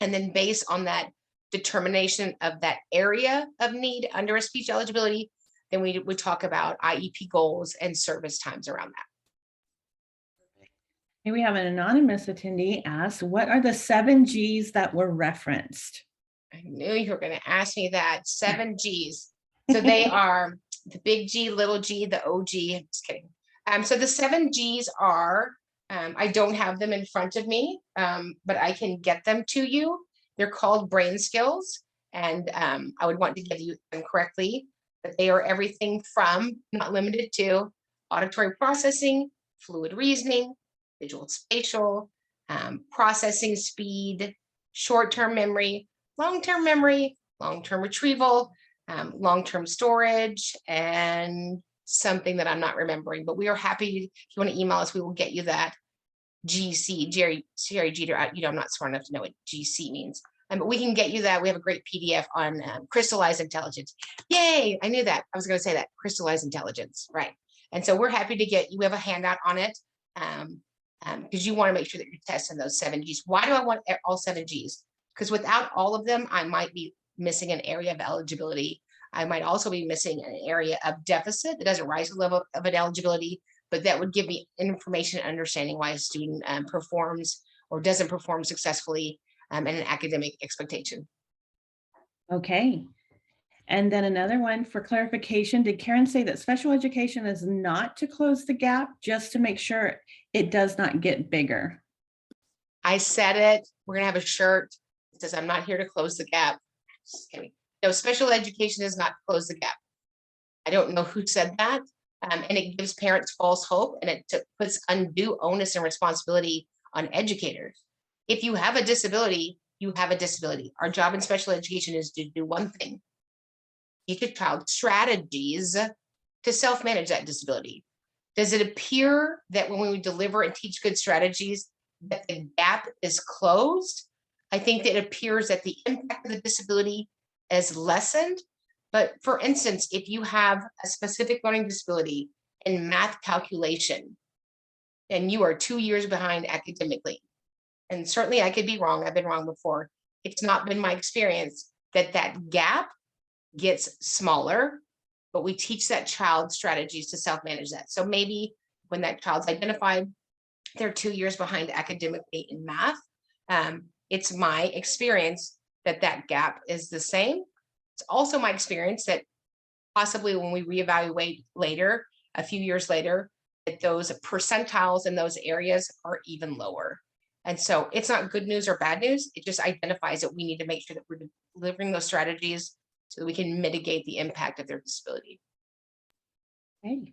Speaker 1: And then based on that determination of that area of need under a speech eligibility, then we would talk about IEP goals and service times around that.
Speaker 2: Here we have an anonymous attendee asked, what are the 7 Gs that were referenced?
Speaker 1: I knew you were going to ask me that. 7 Gs. So they are the big G, little g, the OG. I'm just kidding. So the 7 Gs are, I don't have them in front of me, but I can get them to you. They're called brain skills, and I would want to give you them correctly. But they are everything from, not limited to, auditory processing, fluid reasoning, visual spatial, processing speed, short-term memory, long-term retrieval, long-term storage, and something that I'm not remembering, but we are happy. If you want to email us, we will get you that. GC, Jerry Jeter, I'm not smart enough to know what GC means. But we can get you that. We have a great PDF on crystallized intelligence. Yay, I knew that. I was going to say that, crystallized intelligence, right? And so we're happy to get you. We have a handout on it because you want to make sure that you're testing those 7 Gs. Why do I want all 7 Gs? Because without all of them, I might be missing an area of eligibility. I might also be missing an area of deficit that doesn't rise to the level of an eligibility, but that would give me information and understanding why a student performs or doesn't perform successfully in an academic expectation.
Speaker 2: Okay. And then another one for clarification, did Karen say that special education is not to close the gap, just to make sure it does not get bigger?
Speaker 1: I said it. We're going to have a shirt that says, I'm not here to close the gap. Just kidding. No, special education is not to close the gap. I don't know who said that. And it gives parents false hope, and it puts undue onus and responsibility on educators. If you have a disability, you have a disability. Our job in special education is to do one thing: teach a child strategies to self-manage that disability. Does it appear that when we deliver and teach good strategies that the gap is closed? I think that it appears that the impact of the disability is lessened. But for instance, if you have a specific learning disability in math calculation, and you are 2 years behind academically, and certainly I could be wrong, I've been wrong before, it's not been my experience that that gap gets smaller, but we teach that child strategies to self-manage that. So maybe when that child's identified, they're 2 years behind academically in math. It's my experience that that gap is the same. It's also my experience that possibly when we reevaluate later, a few years later, that those percentiles in those areas are even lower. And so it's not good news or bad news. It just identifies that we need to make sure that we're delivering those strategies so that we can mitigate the impact of their disability.
Speaker 2: Okay.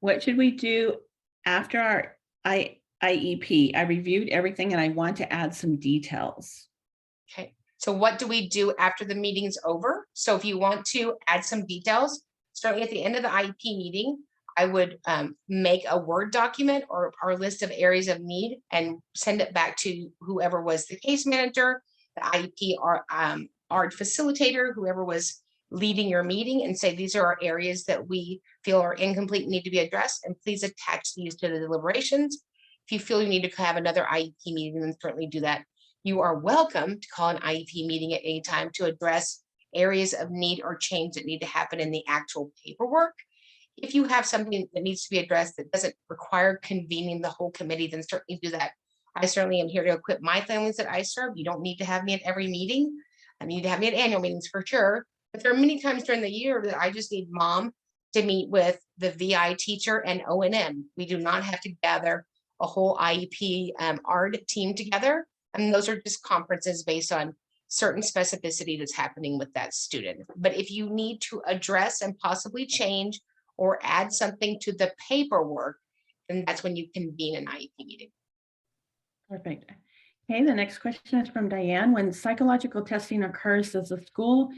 Speaker 2: What should we do after our IEP? I reviewed everything and I want to add some details.
Speaker 1: Okay. So what do we do after the meeting's over? So if you want to add some details, starting at the end of the IEP meeting, I would make a Word document or our list of areas of need and send it back to whoever was the case manager, the IEP or ARD facilitator, whoever was leading your meeting, and say, these are our areas that we feel are incomplete and need to be addressed, and please attach these to the deliberations. If you feel you need to have another IEP meeting, then certainly do that. You are welcome to call an IEP meeting at any time to address areas of need or change that need to happen in the actual paperwork. If you have something that needs to be addressed that doesn't require convening the whole committee, then certainly do that. I certainly am here to equip my families that I serve. You don't need to have me at every meeting. I need to have me at annual meetings for sure. But there are many times during the year that I just need mom to meet with the VI teacher and O&M. We do not have to gather a whole IEP ARD team together. And those are just conferences based on certain specificity that's happening with that student. But if you need to address and possibly change or add something to the paperwork, then that's when you convene an IEP meeting.
Speaker 2: Perfect. Okay, the next question is from Diane. When psychological testing occurs, does the school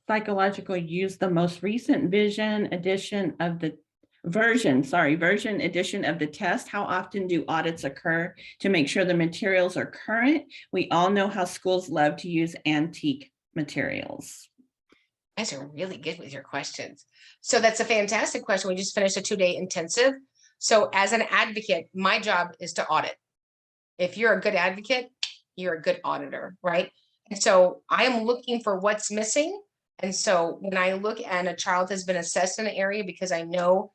Speaker 2: psychological use the most recent version edition of the test? How often do audits occur to make sure the materials are current? We all know how schools love to use antique materials.
Speaker 1: You guys are really good with your questions. So that's a fantastic question. We just finished a 2-day intensive. So as an advocate, my job is to audit. If you're a good advocate, you're a good auditor, right? And so I am looking for what's missing. And so when I look and a child has been assessed in an area because I know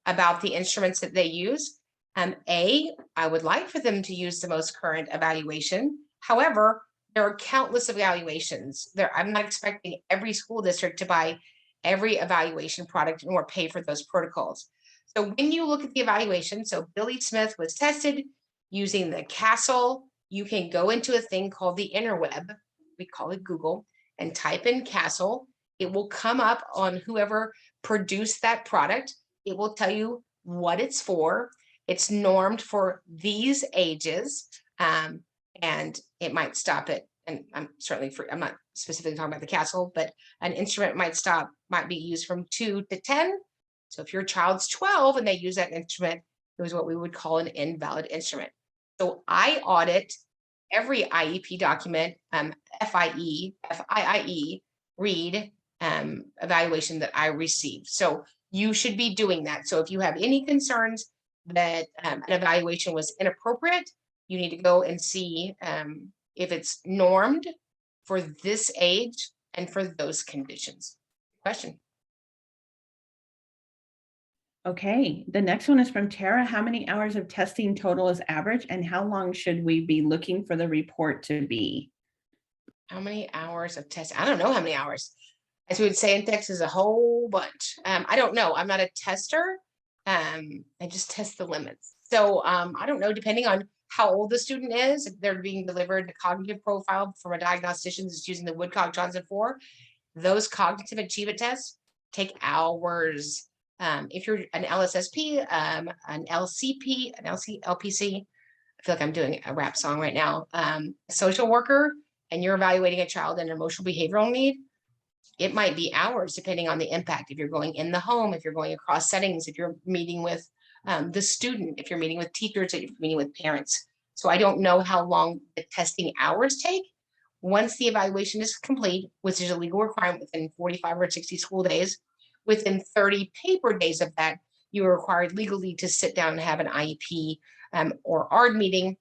Speaker 1: about the instruments that they use, I would like for them to use the most current evaluation. However, there are countless evaluations. I'm not expecting every school district to buy every evaluation product or pay for those protocols. So when you look at the evaluation, so Billy Smith was tested using the Castle. You can go into a thing called the interweb, we call it Google, and type in Castle. It will come up on whoever produced that product. It will tell you what it's for. It's normed for these ages, and it might stop it. And I'm not specifically talking about the Castle, but an instrument might be used from 2 to 10. So if your child's 12 and they use that instrument, it was what we would call an invalid instrument. So I audit every IEP document, FIIE, read evaluation that I receive. So you should be doing that. So if you have any concerns that an evaluation was inappropriate, you need to go and see if it's normed for this age and for those conditions. Question.
Speaker 2: Okay, the next one is from Tara. How many hours of testing total is average, and how long should we be looking for the report to be?
Speaker 1: How many hours of testing? I don't know how many hours. As we would say in Texas, a whole bunch. I don't know. I'm not a tester. I just test the limits. So I don't know, depending on how old the student is, if they're being delivered a cognitive profile from a diagnostician that's using the Woodcock-Johnson 4, those cognitive achievement tests take hours. If you're an LSSP, an LCP, an LPC, I feel like I'm doing a rap song right now, a social worker, and you're evaluating a child in emotional behavioral need, it might be hours depending on the impact. If you're going in the home, if you're going across settings, if you're meeting with the student, if you're meeting with teachers, if you're meeting with parents. So I don't know how long the testing hours take. Once the evaluation is complete, which is a legal requirement within 45 or 60 school days, within 30 paper days of that, you are required legally to sit down and have an IEP or ARD meeting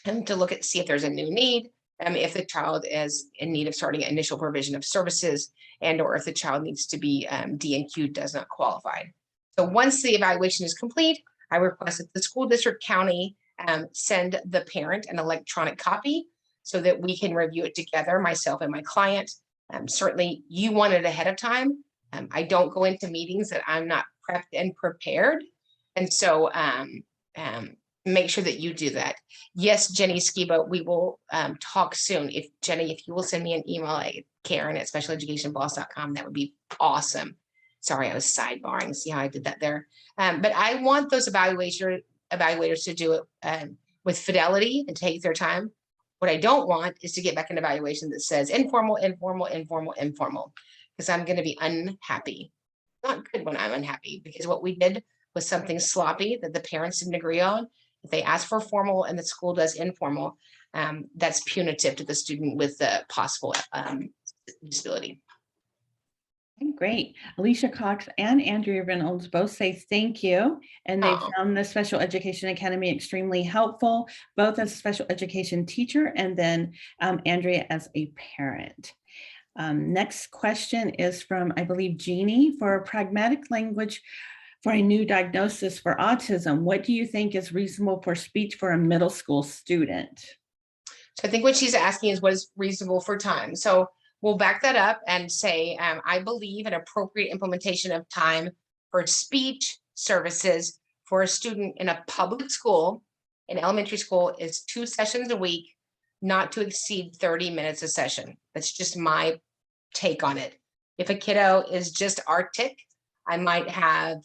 Speaker 1: and to look at see if there's a new need, if the child is in need of starting initial provision of services, and or if the child needs to be D&Q does not qualify. So once the evaluation is complete, I request that the school district county send the parent an electronic copy so that we can review it together, myself and my client. Certainly you want it ahead of time. I don't go into meetings that I'm not prepped and prepared. And so make sure that you do that. Yes, Jenny Skiba, we will talk soon. If Jenny, if you will send me an email at Karen@specialeducationboss.com, that would be awesome. Sorry, I was sidebarring. See how I did that there? But I want those evaluators to do it with fidelity and take their time. What I don't want is to get back an evaluation that says informal, informal, informal, informal, because I'm going to be unhappy. Not good when I'm unhappy, because what we did was something sloppy that the parents didn't agree on. If they ask for formal and the school does informal, that's punitive to the student with the possible disability.
Speaker 2: Great. Alicia Cox and Andrea Reynolds both say thank you. And they found the Special Education Academy extremely helpful, both as a special education teacher and then Andrea as a parent. Next question is from, I believe, Jeannie. For a pragmatic language for a new diagnosis for autism, what do you think is reasonable for speech for a middle school student?
Speaker 1: So I think what she's asking is what is reasonable for time. So we'll back that up and say, I believe an appropriate implementation of time for speech services for a student in a public school, in elementary school, is 2 sessions a week, not to exceed 30 minutes a session. That's just my take on it. If a kiddo is just Arctic, I might have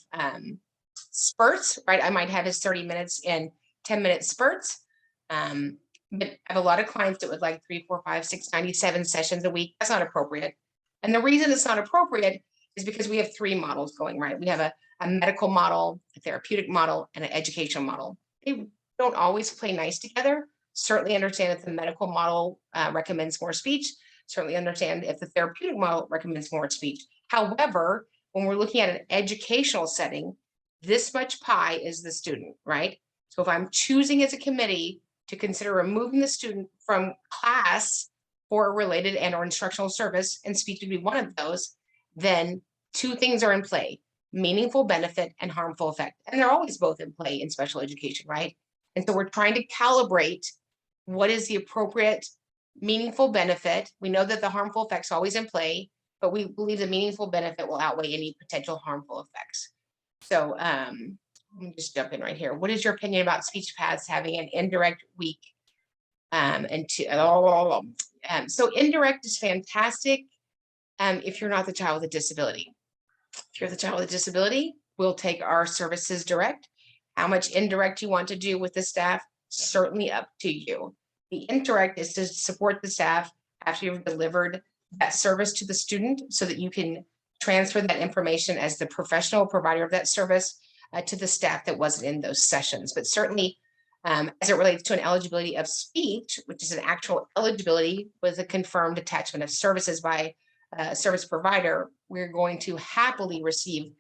Speaker 1: spurts, right? I might have his 30 minutes in 10-minute spurts. But I have a lot of clients that would like 3, 4, 5, 6, 97 sessions a week. That's not appropriate. And the reason it's not appropriate is because we have 3 models going, right? We have a medical model, a therapeutic model, and an educational model. They don't always play nice together. Certainly understand if the medical model recommends more speech. Certainly understand if the therapeutic model recommends more speech. However, when we're looking at an educational setting, this much pie is the student, right? So if I'm choosing as a committee to consider removing the student from class for a related and or instructional service, and speech would be one of those, then 2 things are in play: meaningful benefit and harmful effect. And they're always both in play in special education, right? And so we're trying to calibrate what is the appropriate meaningful benefit. We know that the harmful effects are always in play, but we believe the meaningful benefit will outweigh any potential harmful effects. So let me just jump in right here. What is your opinion about speech paths having an indirect week? So indirect is fantastic if you're not the child with a disability. If you're the child with a disability, we'll take our services direct. How much indirect you want to do with the staff, certainly up to you. The indirect is to support the staff after you've delivered that service to the student so that you can transfer that information as the professional provider of that service to the staff that wasn't in those sessions. But certainly, as it relates to an eligibility of speech, which is an actual eligibility with a confirmed attachment of services by a service provider, we're going to happily receive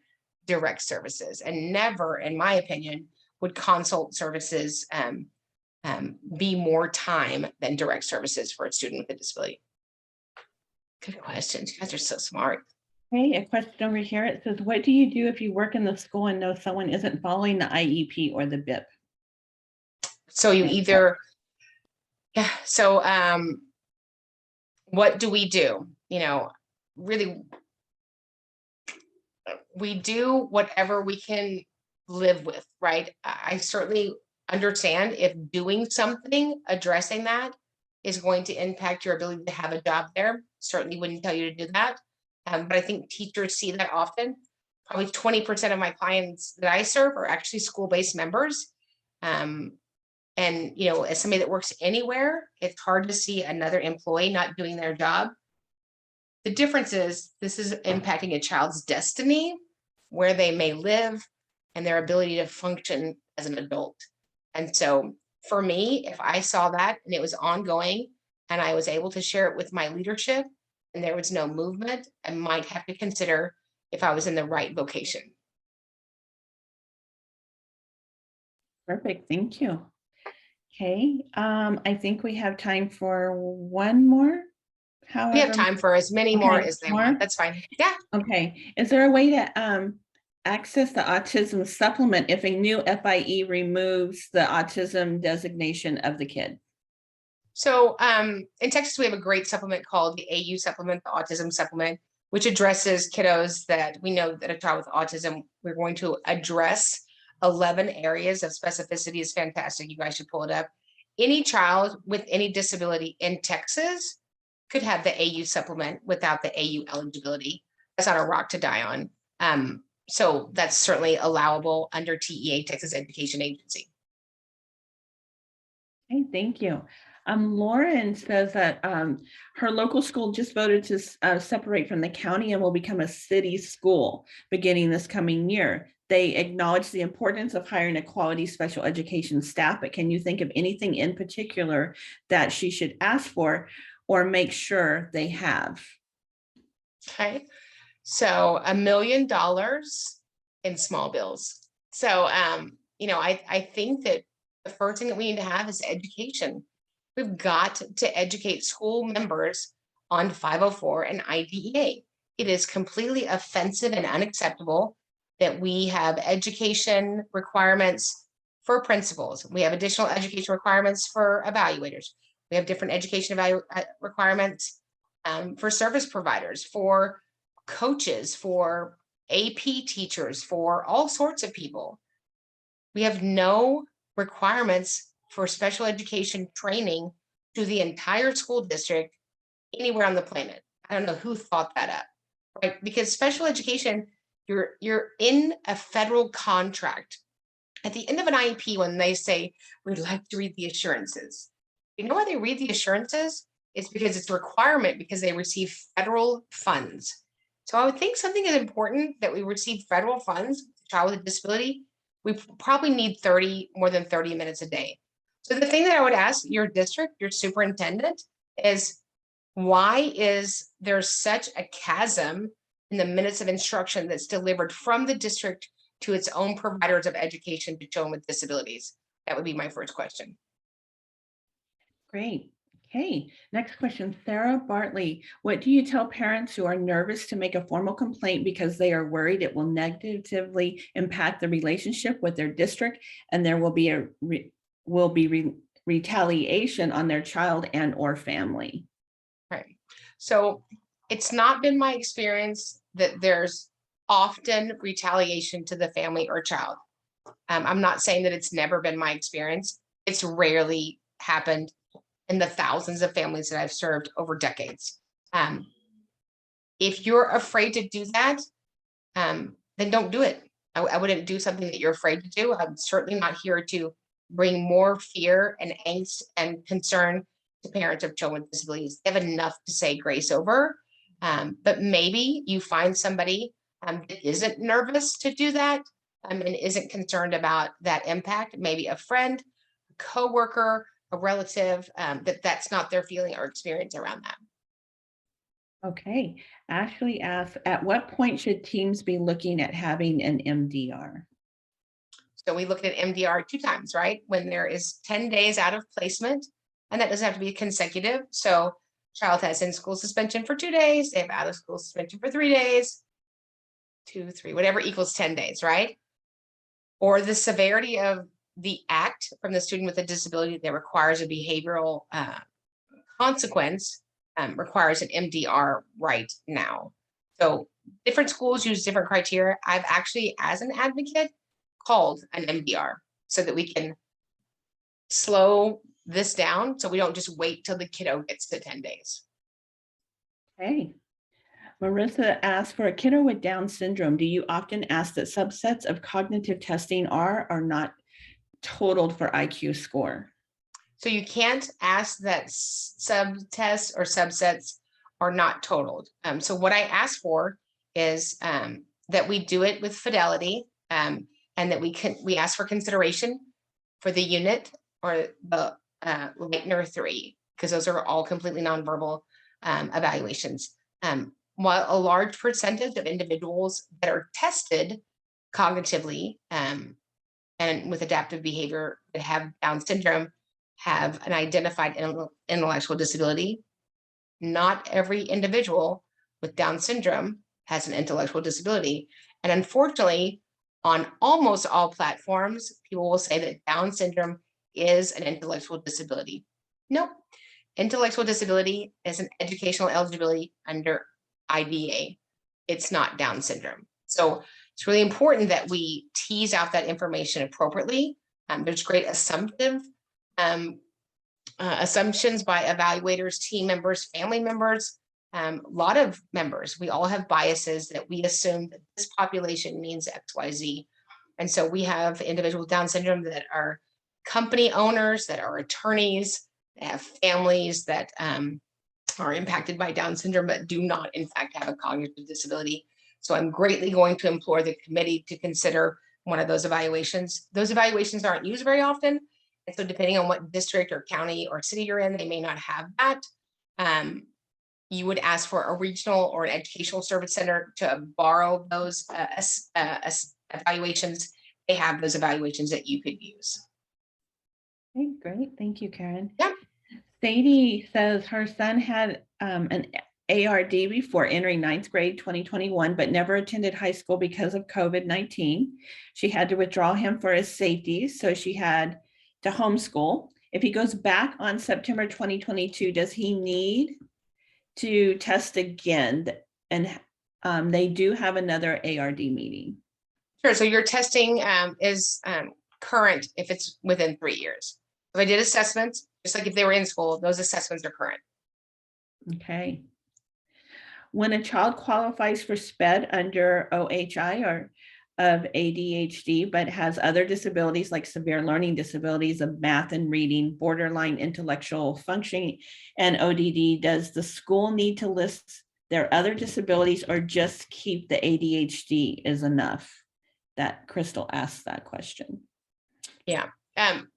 Speaker 1: direct services, and never, in my opinion, would consult services be more time than direct services for a student with a disability. Good questions. You guys are so smart.
Speaker 2: Okay, a question over here. It says, what do you do if you work in the school and know someone isn't following the IEP or the BIP?
Speaker 1: So you either, yeah, so what do we do? You know, really, we do whatever we can live with, right? I certainly understand if doing something, addressing that is going to impact your ability to have a job there. Certainly wouldn't tell you to do that. But I think teachers see that often. Probably 20% of my clients that I serve are actually school-based members. And, you know, as somebody that works anywhere, it's hard to see another employee not doing their job. The difference is this is impacting a child's destiny, where they may live, and their ability to function as an adult. And so for me, if I saw that and it was ongoing and I was able to share it with my leadership and there was no movement, I might have to consider if I was in the right vocation.
Speaker 2: Perfect, thank you. Okay, I think we have time for one more.
Speaker 1: We have time for as many more as they want. That's fine. Yeah.
Speaker 2: Okay, is there a way to access the autism supplement if a new FIE removes the autism designation of the kid?
Speaker 1: So in Texas, we have a great supplement called the AU supplement, the autism supplement, which addresses kiddos that we know that a child with autism. We're going to address 11 areas of specificity. Is fantastic. You guys should pull it up. Any child with any disability in Texas could have the AU supplement without the AU eligibility. That's not a rock to die on. So that's certainly allowable under TEA, Texas Education Agency.
Speaker 2: Okay, thank you. Lauren says that her local school just voted to separate from the county and will become a city school beginning this coming year. They acknowledge the importance of hiring a quality special education staff, but can you think of anything in particular that she should ask for or make sure they have?
Speaker 1: Okay, so $1 million in small bills. So, you know, I think that the first thing that we need to have is education. We've got to educate school members on 504 and IDEA. It is completely offensive and unacceptable that we have education requirements for principals. We have additional education requirements for evaluators. We have different education requirements for service providers, for coaches, for AP teachers, for all sorts of people. We have no requirements for special education training to the entire school district anywhere on the planet. I don't know who thought that up, right? Because special education, you're in a federal contract. At the end of an IEP, when they say, we'd like to read the assurances, you know why they read the assurances? It's because it's a requirement because they receive federal funds. So I would think something is important that we receive federal funds, child with a disability. We probably need more than 30 minutes a day. So the thing that I would ask your district, your superintendent, is why is there such a chasm in the minutes of instruction that's delivered from the district to its own providers of education to children with disabilities? That would be my first question.
Speaker 2: Great. Okay, next question, Sarah Bartley. What do you tell parents who are nervous to make a formal complaint because they are worried it will negatively impact the relationship with their district and there will be retaliation on their child and or family?
Speaker 1: Right. So it's not been my experience that there's often retaliation to the family or child. I'm not saying that it's never been my experience. It's rarely happened in the thousands of families that I've served over decades. If you're afraid to do that, then don't do it. I wouldn't do something that you're afraid to do. I'm certainly not here to bring more fear and angst and concern to parents of children with disabilities. They have enough to say grace over. But maybe you find somebody that isn't nervous to do that and isn't concerned about that impact. Maybe a friend, a coworker, a relative, that's not their feeling or experience around that.
Speaker 2: Okay, Ashley asks, at what point should teams be looking at having an MDR?
Speaker 1: So we look at MDR 2 times, right? When there is 10 days out of placement, and that doesn't have to be consecutive. So child has in-school suspension for 2 days, they have out-of-school suspension for 3 days, 2, 3, whatever equals 10 days, right? Or the severity of the act from the student with a disability that requires a behavioral consequence requires an MDR right now. So different schools use different criteria. I've actually, as an advocate, called an MDR so that we can slow this down so we don't just wait till the kiddo gets to 10 days.
Speaker 2: Okay. Marissa asks, for a kiddo with Down syndrome, do you often ask that subsets of cognitive testing are or not totaled for IQ score?
Speaker 1: So you can't ask that subtests or subsets are not totaled. So what I ask for is that we do it with fidelity, and that we ask for consideration for the unit or the Leitner 3, because those are all completely nonverbal evaluations. While a large percentage of individuals that are tested cognitively and with adaptive behavior that have Down syndrome have an identified intellectual disability, not every individual with Down syndrome has an intellectual disability. And unfortunately, on almost all platforms, people will say that Down syndrome is an intellectual disability. Nope. Intellectual disability is an educational eligibility under IDEA. It's not Down syndrome. So it's really important that we tease out that information appropriately. There's great assumptions by evaluators, team members, family members, a lot of members. We all have biases that we assume that this population means X, Y, Z. And so we have individuals with Down syndrome that are company owners, that are attorneys, that have families that are impacted by Down syndrome, but do not in fact have a cognitive disability. So I'm greatly going to implore the committee to consider one of those evaluations. Those evaluations aren't used very often. And so depending on what district or county or city you're in, they may not have that. You would ask for a regional or an educational service center to borrow those evaluations. They have those evaluations that you could use.
Speaker 2: Okay, great. Thank you, Karen.
Speaker 1: Yeah.
Speaker 2: Sadie says her son had an ARD before entering ninth grade 2021, but never attended high school because of COVID-19. She had to withdraw him for his safety, so she had to homeschool. If he goes back on September 2022, does he need to test again? And they do have another ARD meeting.
Speaker 1: Sure. So your testing is current if it's within 3 years. If I did assessments, just like if they were in school, those assessments are current.
Speaker 2: Okay. When a child qualifies for SPED under OHI or of ADHD, but has other disabilities like severe learning disabilities of math and reading, borderline intellectual functioning, and ODD, does the school need to list their other disabilities or just keep the ADHD is enough? That Crystal asked that question.
Speaker 1: Yeah.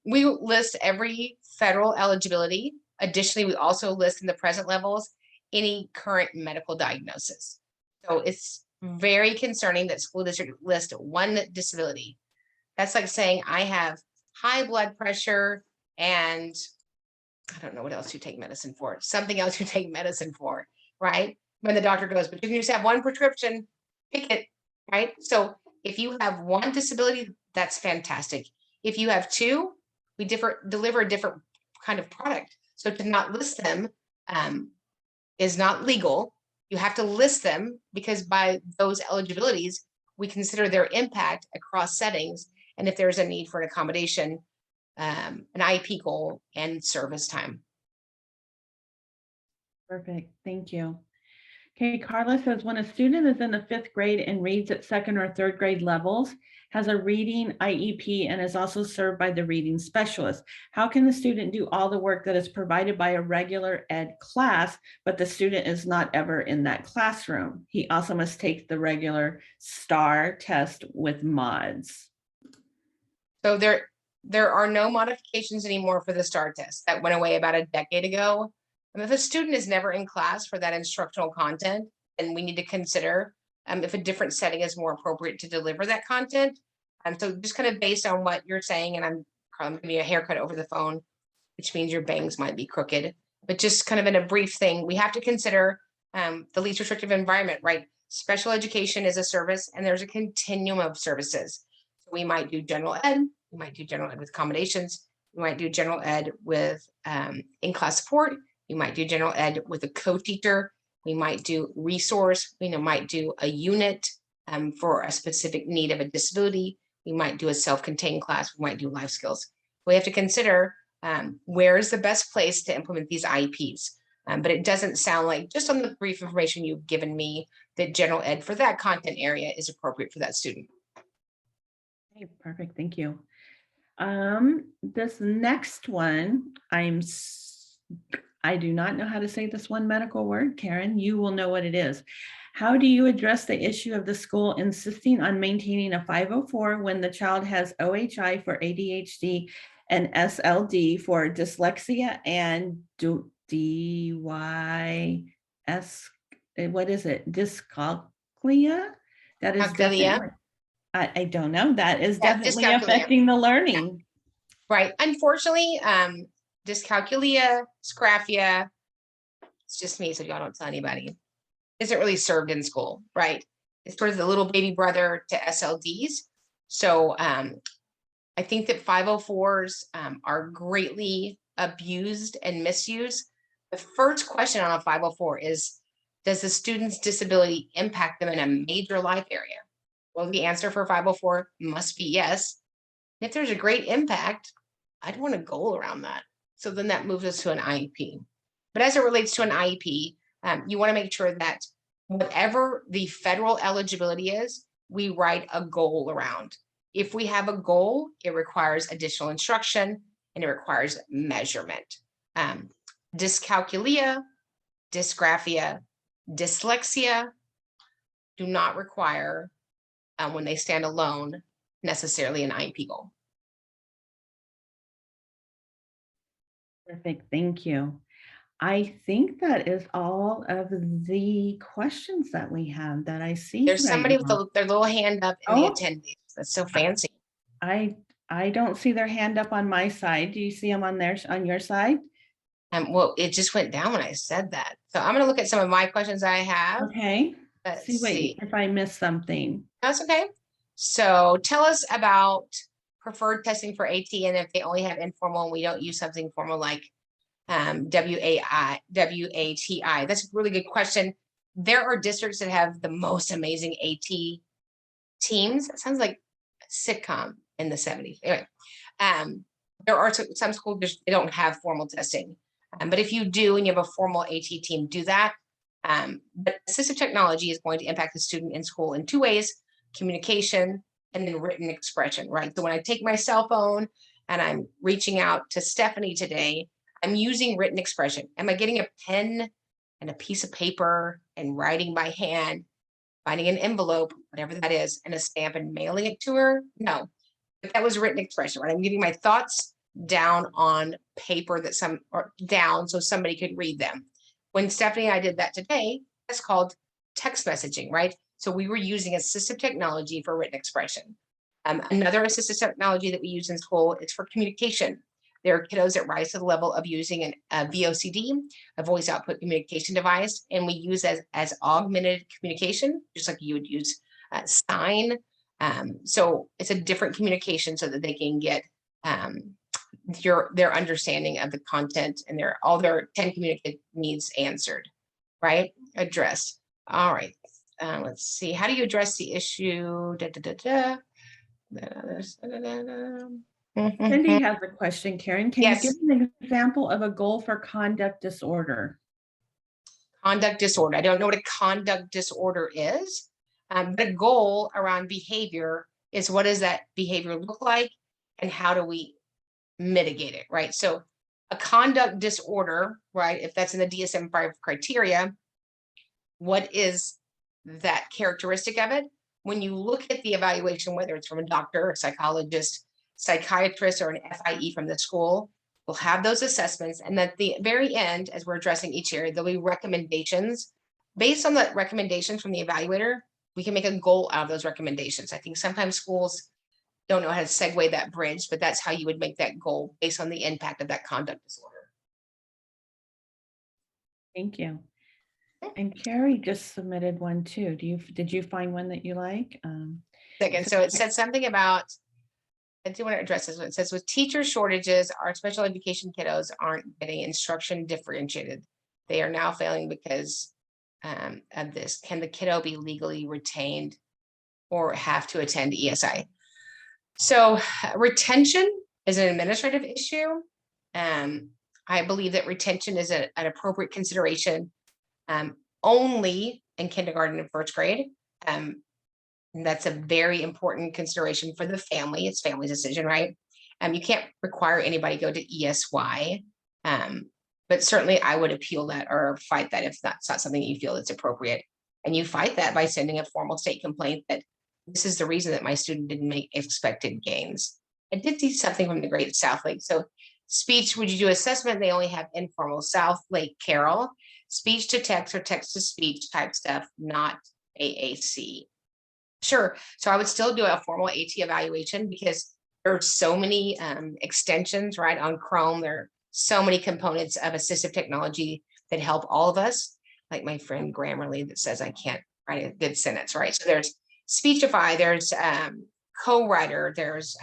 Speaker 1: We list every federal eligibility. Additionally, we also list in the present levels any current medical diagnosis. So it's very concerning that school district list one disability. That's like saying I have high blood pressure and I don't know what else you take medicine for. Something else you take medicine for, right? When the doctor goes, but you can just have one prescription, pick it, right? So if you have one disability, that's fantastic. If you have two, we deliver a different kind of product. So to not list them is not legal. You have to list them because by those eligibilities, we consider their impact across settings. And if there's a need for an accommodation, an IEP goal and service time.
Speaker 2: Perfect, thank you. Okay, Carla says, when a student is in the 5th grade and reads at 2nd or 3rd grade levels, has a reading IEP and is also served by the reading specialist, how can the student do all the work that is provided by a regular ed class, but the student is not ever in that classroom? He also must take the regular STAR test with mods.
Speaker 1: So there are no modifications anymore for the STAR test. That went away about a decade ago. And if a student is never in class for that instructional content, then we need to consider if a different setting is more appropriate to deliver that content. And so just kind of based on what you're saying, and I'm giving you a haircut over the phone, which means your bangs might be crooked, but just kind of in a brief thing, we have to consider the least restrictive environment, right? Special education is a service and there's a continuum of services. So we might do general ed, we might do general ed with accommodations, we might do general ed with in-class support, we might do general ed with a co-teacher, we might do resource, we might do a unit for a specific need of a disability, we might do a self-contained class, we might do life skills. We have to consider where is the best place to implement these IEPs. But it doesn't sound like, just on the brief information you've given me, that general ed for that content area is appropriate for that student.
Speaker 2: Okay, perfect, thank you. This next one, I do not know how to say this one medical word. Karen, you will know what it is. How do you address the issue of the school insisting on maintaining a 504 when the child has OHI for ADHD and SLD for dyslexia and DYS, what is it? Dyscalculia? That is definitely, I don't know. That is definitely affecting the learning.
Speaker 1: Right. Unfortunately, dyscalculia, dysgraphia, it's just me, so y'all don't tell anybody, isn't really served in school, right? It's sort of the little baby brother to SLDs. So I think that 504s are greatly abused and misused. The first question on a 504 is, does the student's disability impact them in a major life area? Well, the answer for 504 must be yes. If there's a great impact, I'd want a goal around that. So then that moves us to an IEP. But as it relates to an IEP, you want to make sure that whatever the federal eligibility is, we write a goal around. If we have a goal, it requires additional instruction and it requires measurement. Dyscalculia, dysgraphia, dyslexia do not require, when they stand alone, necessarily an IEP goal.
Speaker 2: Perfect, thank you. I think that is all of the questions that we have that I see.
Speaker 1: There's somebody with their little hand up in the attendees. That's so fancy.
Speaker 2: I don't see their hand up on my side. Do you see them on your side?
Speaker 1: Well, it just went down when I said that. So I'm going to look at some of my questions I have.
Speaker 2: Okay.
Speaker 1: Let's
Speaker 2: See
Speaker 1: see.
Speaker 2: if I missed something.
Speaker 1: That's okay. So tell us about preferred testing for AT, and if they only have informal and we don't use something formal like WATI. That's a really good question. There are districts that have the most amazing AT teams. That sounds like a sitcom in the 70s. Anyway, there are some schools they don't have formal testing. But if you do and you have a formal AT team, do that. But assistive technology is going to impact the student in school in two ways: communication and then written expression, right? So when I take my cell phone and I'm reaching out to Stephanie today, I'm using written expression. Am I getting a pen and a piece of paper and writing by hand, finding an envelope, whatever that is, and a stamp and mailing it to her? No, but that was written expression, right? I'm getting my thoughts down on paper down so somebody could read them. When Stephanie and I did that today, that's called text messaging, right? So we were using assistive technology for written expression. Another assistive technology that we use in school is for communication. There are kiddos that rise to the level of using a VOCD, a voice output communication device, and we use as augmented communication, just like you would use sign. So it's a different communication so that they can get their understanding of the content and all their 10 communicative needs answered, right? Addressed. All right. Let's see. How do you address the issue?
Speaker 2: Cindy has a question, Karen. Can
Speaker 1: Yes.
Speaker 2: you give an example of a goal for conduct disorder?
Speaker 1: Conduct disorder. I don't know what a conduct disorder is. But a goal around behavior is, what does that behavior look like and how do we mitigate it, right? So a conduct disorder, right, if that's in the DSM-5 criteria, what is that characteristic of it? When you look at the evaluation, whether it's from a doctor, a psychologist, psychiatrist, or an FIE from the school, we'll have those assessments. And at the very end, as we're addressing each area, there'll be recommendations. Based on the recommendations from the evaluator, we can make a goal out of those recommendations. I think sometimes schools don't know how to segue that bridge, but that's how you would make that goal based on the impact of that conduct disorder.
Speaker 2: Thank you. And Carrie just submitted one too. Did you find one that you like?
Speaker 1: Second, so it said something about, I do want to address this one. It says, with teacher shortages, our special education kiddos aren't getting instruction differentiated. They are now failing because of this. Can the kiddo be legally retained or have to attend ESI? So retention is an administrative issue. I believe that retention is an appropriate consideration only in kindergarten and first grade. And that's a very important consideration for the family. It's family's decision, right? You can't require anybody to go to ESY. But certainly I would appeal that or fight that if that's not something that you feel that's appropriate. And you fight that by sending a formal state complaint that this is the reason that my student didn't make expected gains. I did see something from the Great South Lake. So speech, would you do assessment? They only have informal. South Lake Carroll, speech to text or text to speech type stuff, not AAC. Sure. So I would still do a formal AT evaluation because there are so many extensions, right? On Chrome, there are so many components of assistive technology that help all of us. Like my friend Grammarly that says I can't write a good sentence, right? So there's Speechify, there's Co-Writer, there's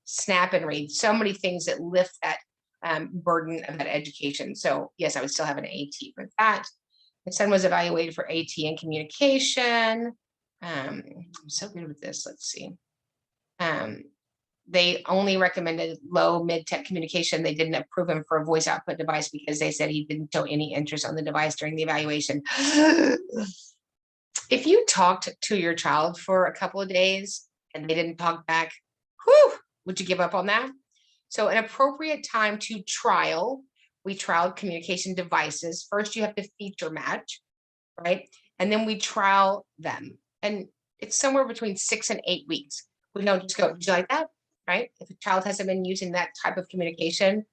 Speaker 1: Snap and Read, so many things that lift that burden of that education. So yes, I would still have an AT for that. My son was evaluated for AT and communication. I'm so good with this. Let's see. They only recommended low mid-tech communication. They didn't approve him for a voice output device because they said he didn't show any interest on the device during the evaluation. If you talked to your child for a couple of days and they didn't talk back, would you give up on that? So an appropriate time to trial, we trialed communication devices. First, you have to feature match, right? And then we trial them. And it's somewhere between 6 and 8 weeks. We don't just go, do you like that? Right? If a child hasn't been using that type of communication,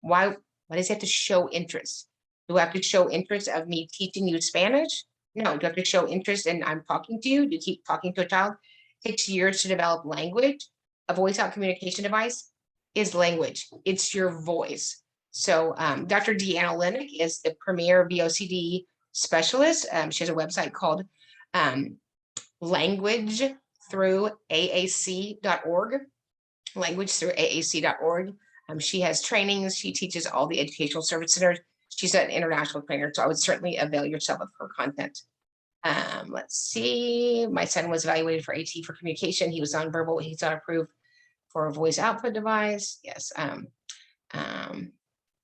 Speaker 1: why does he have to show interest? Do I have to show interest of me teaching you Spanish? No, do I have to show interest in I'm talking to you? Do you keep talking to a child? It takes years to develop language. A voice out communication device is language. It's your voice. So Dr. Deanna Lennick is the premier VOCD specialist. She has a website called languagethrough.aac.org. languagethrough.aac.org. She has trainings. She teaches all the educational service centers. She's an international trainer, so I would certainly avail yourself of her content. Let's see. My son was evaluated for AT for communication. He was nonverbal. He's not approved for a voice output device. Yes.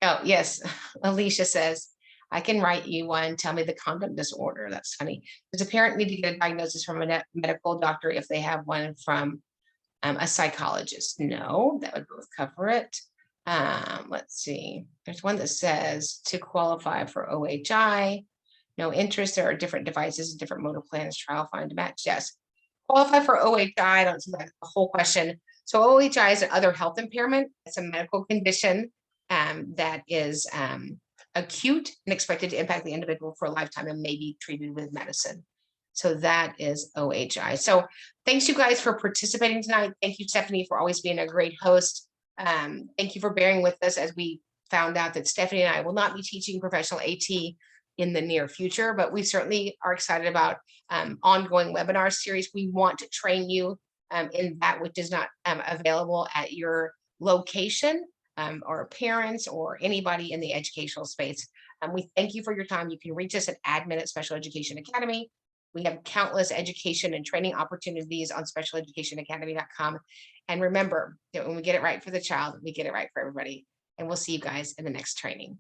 Speaker 1: Oh, yes. Alicia says, I can write you one. Tell me the conduct disorder. That's funny. Does a parent need to get a diagnosis from a medical doctor if they have one from a psychologist? No, that would both cover it. Let's see. There's one that says to qualify for OHI, no interest. There are different devices, different motor plans, trial find to match. Yes. Qualify for OHI. I don't see that the whole question. So OHI is another health impairment. It's a medical condition that is acute and expected to impact the individual for a lifetime and may be treated with medicine. So that is OHI. So thanks you guys for participating tonight. Thank you, Stephanie, for always being a great host. Thank you for bearing with us as we found out that Stephanie and I will not be teaching professional AT in the near future, but we certainly are excited about ongoing webinar series. We want to train you in that which is not available at your location or parents or anybody in the educational space. We thank you for your time. You can reach us at admin at Special Education Academy. We have countless education and training opportunities on specialeducationacademy.com. And remember that when we get it right for the child, we get it right for everybody. And we'll see you guys in the next training.